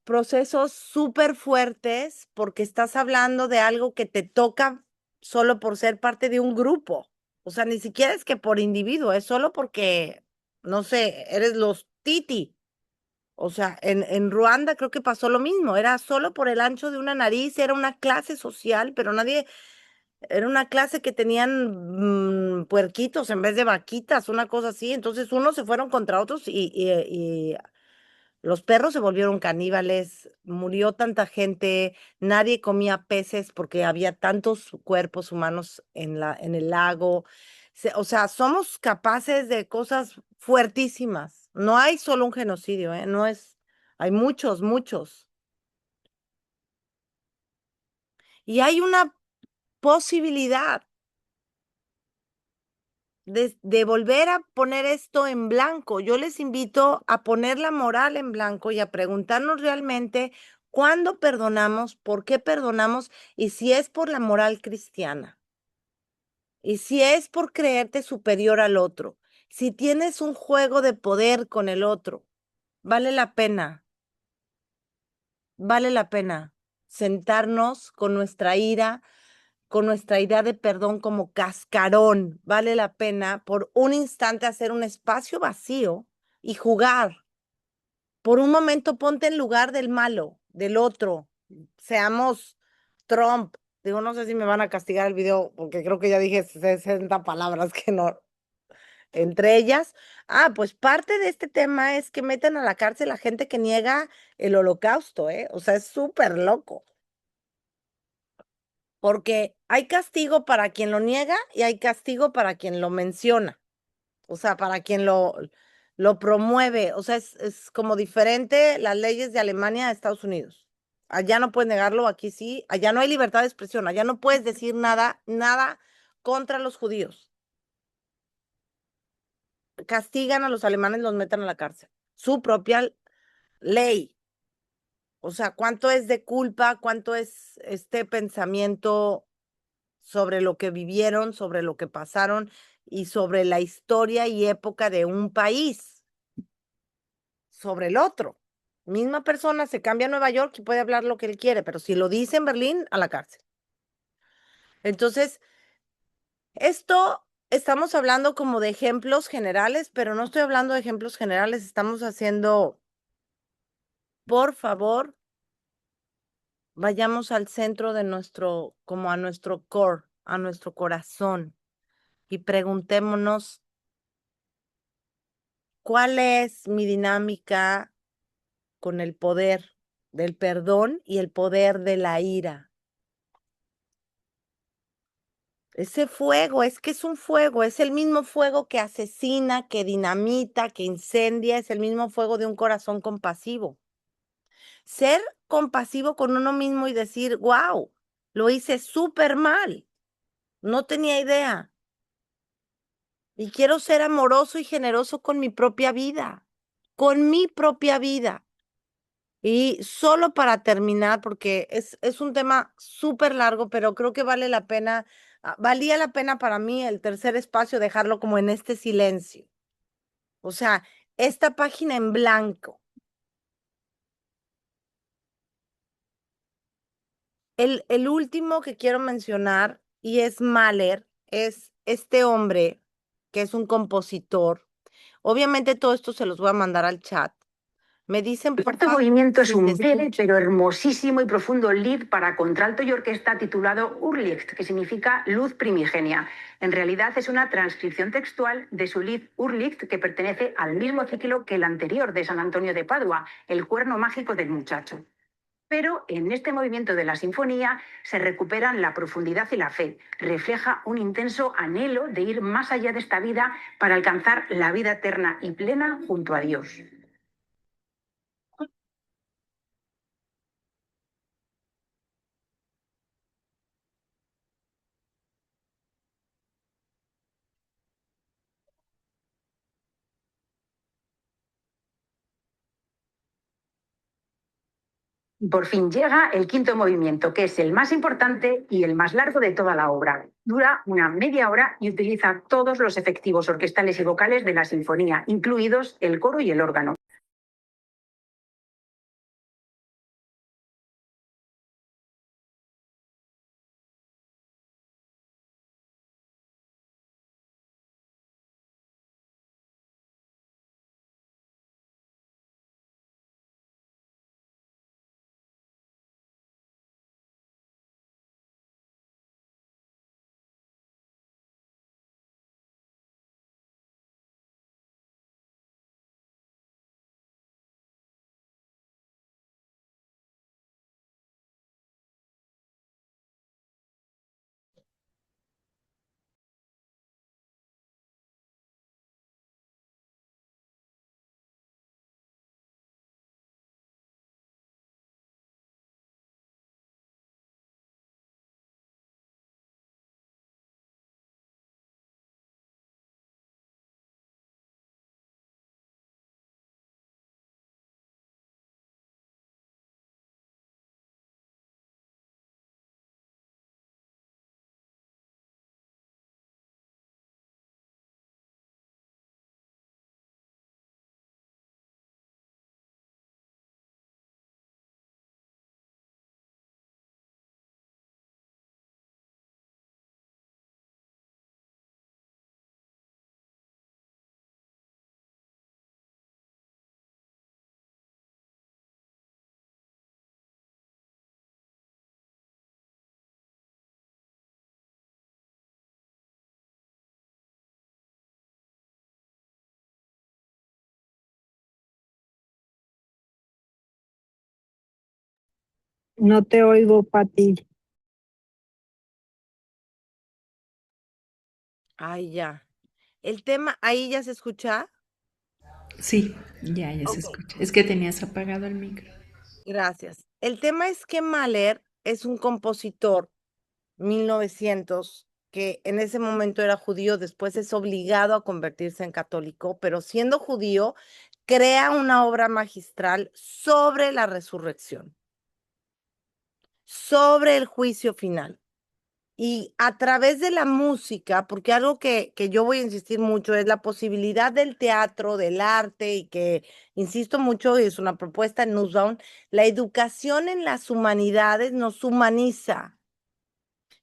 procesos súper fuertes porque estás hablando de algo que te toca solo por ser parte de un grupo. O sea, ni siquiera es que por individuo, es solo porque, no sé, eres los Titi. O sea, en Ruanda creo que pasó lo mismo, era solo por el ancho de una nariz, era una clase social, pero nadie, era una clase que tenían puerquitos en vez de vaquitas, una cosa así. Entonces unos se fueron contra otros y los perros se volvieron caníbales, murió tanta gente, nadie comía peces porque había tantos cuerpos humanos en el lago. O sea, somos capaces de cosas fuertísimas. No hay solo un genocidio, ¿eh? No es, hay muchos, muchos. Y hay una posibilidad de volver a poner esto en blanco. Yo les invito a poner la moral en blanco y a preguntarnos realmente cuándo perdonamos, por qué perdonamos y si es por la moral cristiana y si es por creerte superior al otro. Si tienes un juego de poder con el otro, vale la pena, vale la pena sentarnos con nuestra idea de perdón como cascarón. Vale la pena por un instante hacer un espacio vacío y jugar. Por un momento ponte en lugar del malo, del otro. Seamos Trump. Digo, no sé si me van a castigar el video porque creo que ya dije 60 palabras que no. Entre ellas, pues parte de este tema es que metan a la cárcel a gente que niega el holocausto, ¿eh? O sea, es súper loco. Porque hay castigo para quien lo niega y hay castigo para quien lo menciona, o sea, para quien lo promueve, o sea, es como diferente las leyes de Alemania a Estados Unidos. Allá no puedes negarlo, aquí sí, allá no hay libertad de expresión, allá no puedes decir nada, nada contra los judíos. Castigan a los alemanes, los meten a la cárcel. Su propia ley. O sea, cuánto es de culpa, cuánto es este pensamiento sobre lo que vivieron, sobre lo que pasaron y sobre la historia y época de un país, sobre el otro. Misma persona se cambia a Nueva York y puede hablar lo que él quiere, pero si lo dice en Berlín, a la cárcel. Entonces, esto estamos hablando como de ejemplos generales, pero no estoy hablando de ejemplos generales, estamos haciendo, por favor, vayamos al centro de nuestro, como a nuestro core, a nuestro corazón y preguntémonos cuál es mi dinámica con el poder del perdón y el poder de la ira. Ese fuego, es que es un fuego, es el mismo fuego que asesina, que dinamita, que incendia, es el mismo fuego de un corazón compasivo. Ser compasivo con uno mismo y decir, wow, lo hice súper mal, no tenía idea. Y quiero ser amoroso y generoso con mi propia vida, con mi propia vida. Y solo para terminar, porque es un tema súper largo, pero creo que vale la pena, valía la pena para mí el tercer espacio dejarlo como en este silencio. O sea, esta página en blanco. El último que quiero mencionar, y es Mahler, es este hombre que es un compositor. Obviamente todo esto se los voy a mandar al chat. Me dicen, El por cuarto favor, movimiento es si se un breve escucha. pero hermosísimo y profundo lied para contralto y orquesta titulado Urlicht, que significa luz primigenia. En realidad es una transcripción textual de su lied Urlicht, que pertenece al mismo ciclo que el anterior de San Antonio de Padua, el cuerno mágico del muchacho. Pero en este movimiento de la sinfonía se recuperan la profundidad y la fe. Refleja un intenso anhelo de ir más allá de esta vida para alcanzar la vida eterna y plena junto a Dios. Por fin llega el quinto movimiento, que es el más importante y el más largo de toda la obra. Dura una media hora y utiliza todos los efectivos orquestales y vocales de la sinfonía, incluidos el coro y el órgano. No te oigo, Pati. Ay, ya. El tema, ahí ya se escucha. Sí, ya se Ok, escucha. Es que tenías apagado el micro. gracias. El tema es que Mahler es un compositor 1900 que en ese momento era judío, después es obligado a convertirse en católico, pero siendo judío, crea una obra magistral sobre la resurrección, sobre el juicio final. Y a través de la música, porque algo que yo voy a insistir mucho es la posibilidad del teatro, del arte, y que insisto mucho, y es una propuesta en Nussbaum, la educación en las humanidades nos humaniza.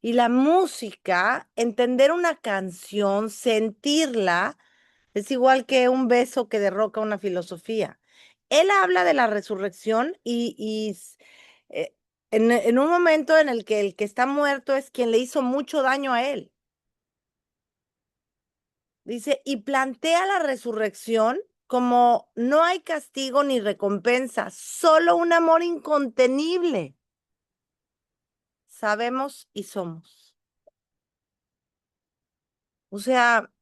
Y la música, entender una canción, sentirla, es igual que un beso que derroca una filosofía. Él habla de la resurrección eh, en un momento en el que está muerto es quien le hizo mucho daño a él. Dice, y plantea la resurrección como no hay castigo ni recompensa, solo un amor incontenible. Sabemos y somos. O sea,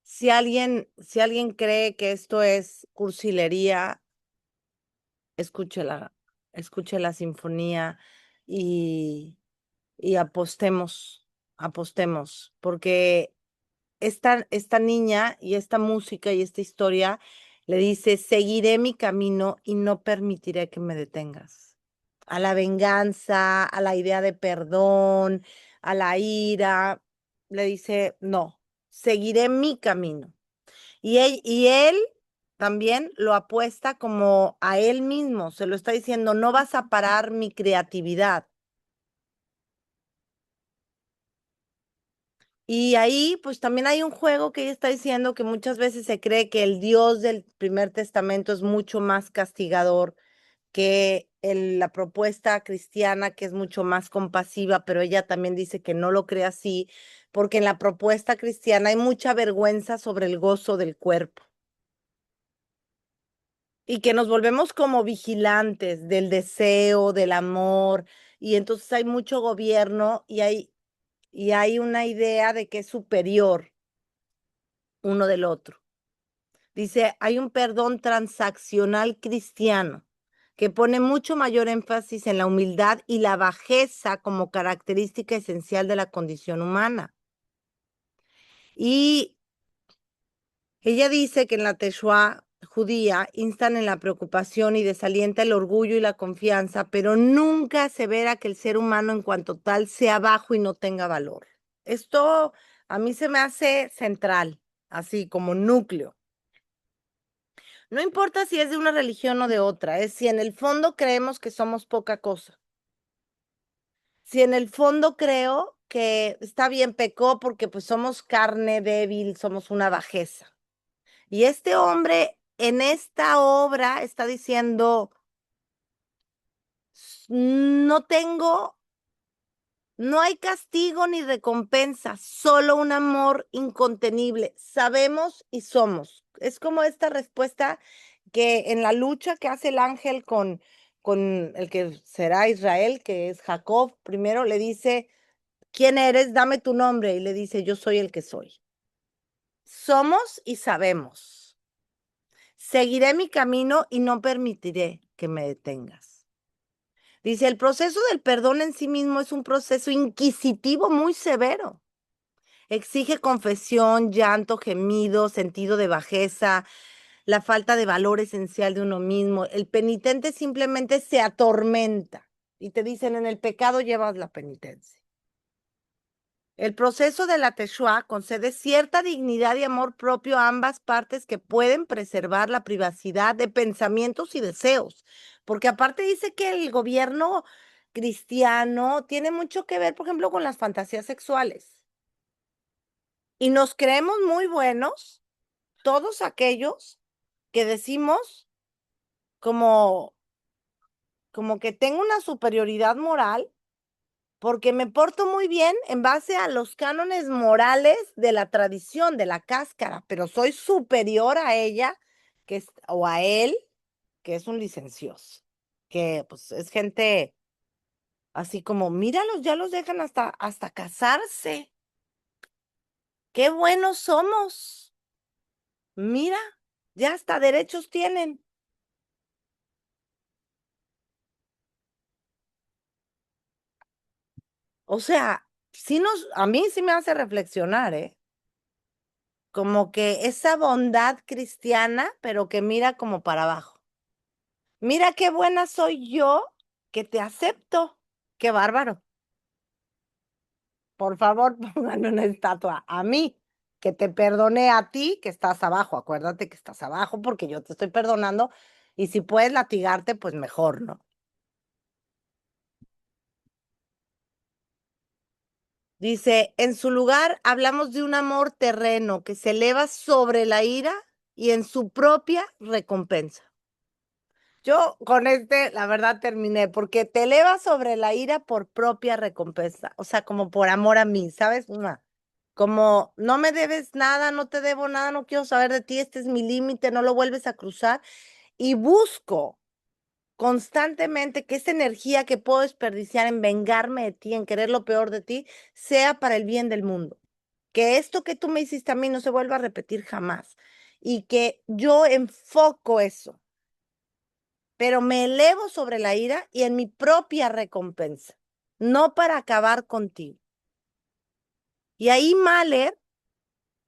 si alguien cree que esto es cursilería, escúchela, escuche la sinfonía y, y apostemos, porque esta niña y esta música y esta historia le dice, seguiré mi camino y no permitiré que me detengas. A la venganza, a la idea de perdón, a la ira, le dice, no, seguiré mi camino. Y él también lo apuesta como a él mismo, se lo está diciendo, no vas a parar mi creatividad. Y ahí, pues también hay un juego que ella está diciendo que muchas veces se cree que el Dios del Primer Testamento es mucho más castigador que la propuesta cristiana, que es mucho más compasiva, pero ella también dice que no lo cree así, porque en la propuesta cristiana hay mucha vergüenza sobre el gozo del cuerpo. Y que nos volvemos como vigilantes del deseo, del amor, y entonces hay mucho gobierno y hay una idea de que es superior uno del otro. Dice, hay un perdón transaccional cristiano que pone mucho mayor énfasis en la humildad y la bajeza como característica esencial de la condición humana. Y ella dice que en la Teshuvá judía instan en la preocupación y desalienta el orgullo y la confianza, pero nunca asevera que el ser humano en cuanto tal sea bajo y no tenga valor. Esto a mí se me hace central, así como núcleo. No importa si es de una religión o de otra, es si en el fondo creemos que somos poca cosa. Si en el fondo creo que está bien, pecó porque pues somos carne débil, somos una bajeza. Y este hombre en esta obra está diciendo, no tengo, no hay castigo ni recompensa, solo un amor incontenible. Sabemos y somos. Es como esta respuesta que en la lucha que hace el ángel con el que será Israel, que es Jacob, primero le dice, ¿quién eres? Dame tu nombre. Y le dice, yo soy el que soy. Somos y sabemos. Seguiré mi camino y no permitiré que me detengas. Dice, el proceso del perdón en sí mismo es un proceso inquisitivo muy severo. Exige confesión, llanto, gemido, sentido de bajeza, la falta de valor esencial de uno mismo. El penitente simplemente se atormenta y te dicen, en el pecado llevas la penitencia. El proceso de la Teshuvá concede cierta dignidad y amor propio a ambas partes que pueden preservar la privacidad de pensamientos y deseos, porque aparte dice que el gobierno cristiano tiene mucho que ver, por ejemplo, con las fantasías sexuales. Y nos creemos muy buenos, todos aquellos que decimos como, como que tengo una superioridad moral porque me porto muy bien en base a los cánones morales de la tradición, de la cáscara, pero soy superior a ella o a él, que es un licencioso. que pues es gente así como, míralos, ya los dejan hasta casarse. Qué buenos somos. Mira, ya hasta derechos tienen. O sea, a mí sí me hace reflexionar, ¿eh? Como que esa bondad cristiana, pero que mira como para abajo. Mira qué buena soy yo que te acepto. Qué bárbaro. Por favor, pónganme una estatua a mí, que te perdoné a ti que estás abajo. Acuérdate que estás abajo porque yo te estoy perdonando y si puedes latigarte, pues mejor, ¿no? Dice, en su lugar hablamos de un amor terreno que se eleva sobre la ira y en su propia recompensa. Yo con la verdad, terminé, porque te elevas sobre la ira por propia recompensa, o sea, como por amor a mí, ¿sabes? Como no me debes nada, no te debo nada, no quiero saber de ti, este es mi límite, no lo vuelves a cruzar. Y busco constantemente que esa energía que puedo desperdiciar en vengarme de ti, en querer lo peor de ti, sea para el bien del mundo. Que esto que tú me hiciste a mí no se vuelva a repetir jamás. Y que yo enfoco eso, pero me elevo sobre la ira y en mi propia recompensa, no para acabar contigo. Y ahí Mahler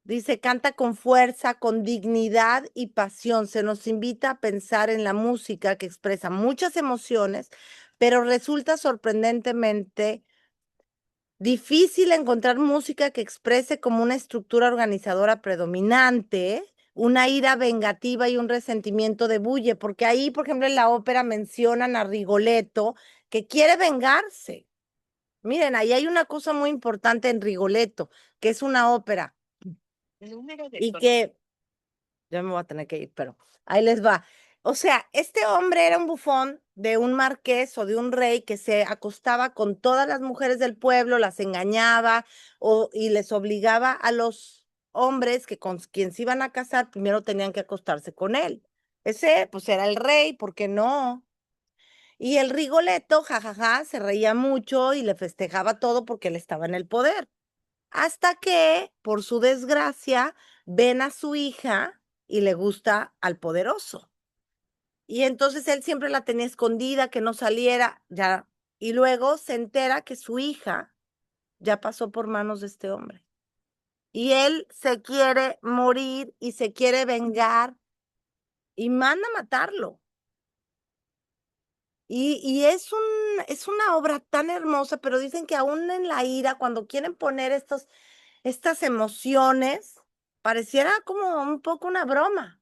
dice, canta con fuerza, con dignidad y pasión. Se nos invita a pensar en la música que expresa muchas emociones, pero resulta sorprendentemente difícil encontrar música que exprese como una estructura organizadora predominante, una ira vengativa y un resentimiento de bulle, porque ahí, por ejemplo, en la ópera mencionan a Rigoletto que quiere vengarse. Miren, ahí hay una cosa muy importante en Rigoletto, que es una ópera y que ya me voy a tener que ir, pero ahí les va. O sea, este hombre era un bufón de un marqués o de un rey que se acostaba con todas las mujeres del pueblo, las engañaba y les obligaba a los hombres que con quien se iban a casar primero tenían que acostarse con él. Ese, pues era el rey, ¿por qué no? Y el Rigoletto, jajaja, se reía mucho y le festejaba todo porque él estaba en el poder. Hasta que, por su desgracia, ven a su hija y le gusta al poderoso. Y entonces él siempre la tenía escondida, que no saliera, ya. Y luego se entera que su hija ya pasó por manos de este hombre. Y él se quiere morir y se quiere vengar y manda a matarlo. Y es una obra tan hermosa, pero dicen que aún en la ira, cuando quieren poner estas emociones, pareciera como un poco una broma.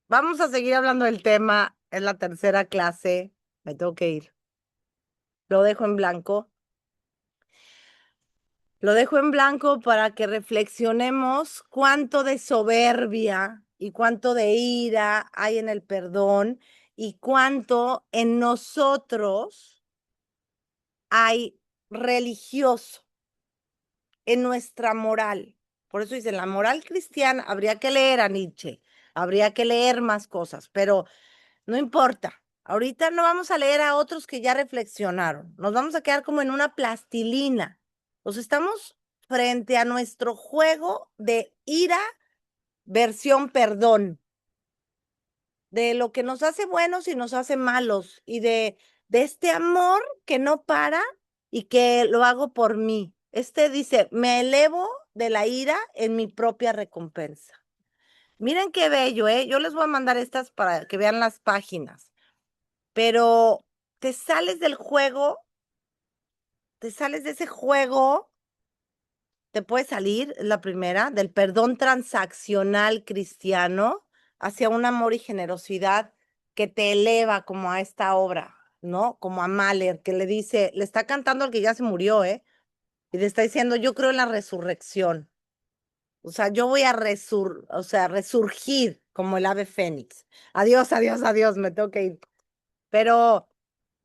Vamos a seguir hablando del tema, es la tercera clase, me tengo que ir. Lo dejo en blanco. Lo dejo en blanco para que reflexionemos cuánto de soberbia y cuánto de ira hay en el perdón y cuánto en nosotros hay religioso, en nuestra moral. Por eso dicen, la moral cristiana, habría que leer a Nietzsche, habría que leer más cosas, pero no importa. Ahorita no vamos a leer a otros que ya reflexionaron. Nos vamos a quedar como en una plastilina. O sea, estamos frente a nuestro juego de ira versión perdón, de lo que nos hace buenos y nos hace malos, y de este amor que no para y que lo hago por mí. Este dice, me elevo de la ira en mi propia recompensa. Miren qué bello, ¿eh? Yo les voy a mandar estas para que vean las páginas, pero te sales del juego, te sales de ese juego, te puedes salir, la primera, del perdón transaccional cristiano hacia un amor y generosidad que te eleva como a esta obra, ¿no? Como a Mahler, que le dice, le está cantando al que ya se murió, ¿eh? Y le está diciendo, yo creo en la resurrección. O sea, yo voy a resurgir como el ave fénix. Adiós, adiós, adiós, me tengo que ir. Pero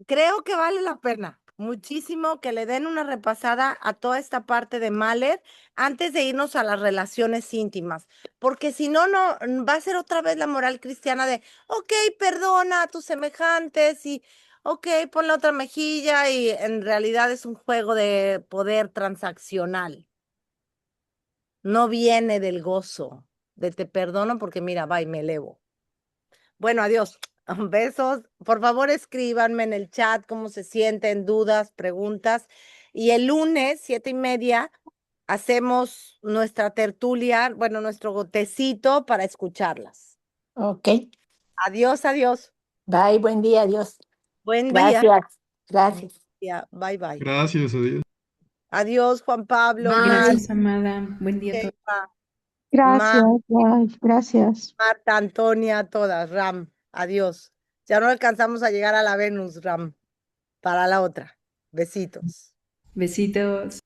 creo que vale la pena. muchísimo que le den una repasada a toda esta parte de Mahler antes de irnos a las relaciones íntimas, porque si no, no va a ser otra vez la moral cristiana de, ok, perdona a tus semejantes y, ok, pon la otra mejilla y en realidad es un juego de poder transaccional. No viene del gozo, de te perdono porque mira, va y me elevo. Bueno, adiós. Besos. Por favor, escríbanme en el chat cómo se sienten, dudas, preguntas. Y el lunes, 7:30, hacemos nuestra tertulia, bueno, nuestro gotecito para escucharlas. Ok, Adiós, adiós. bye, buen día, adiós. Buen día. Gracias, gracias. Bye, bye. Gracias, adiós. Adiós, Juan Pablo, Bye. Gracias, Amada. Buen día a todos. Sheila, Gracias, bye, gracias. Marta, Antonia, todas. Ram, adiós. Ya no alcanzamos a llegar a la Venus, Ram, para la otra. Besitos. Besitos.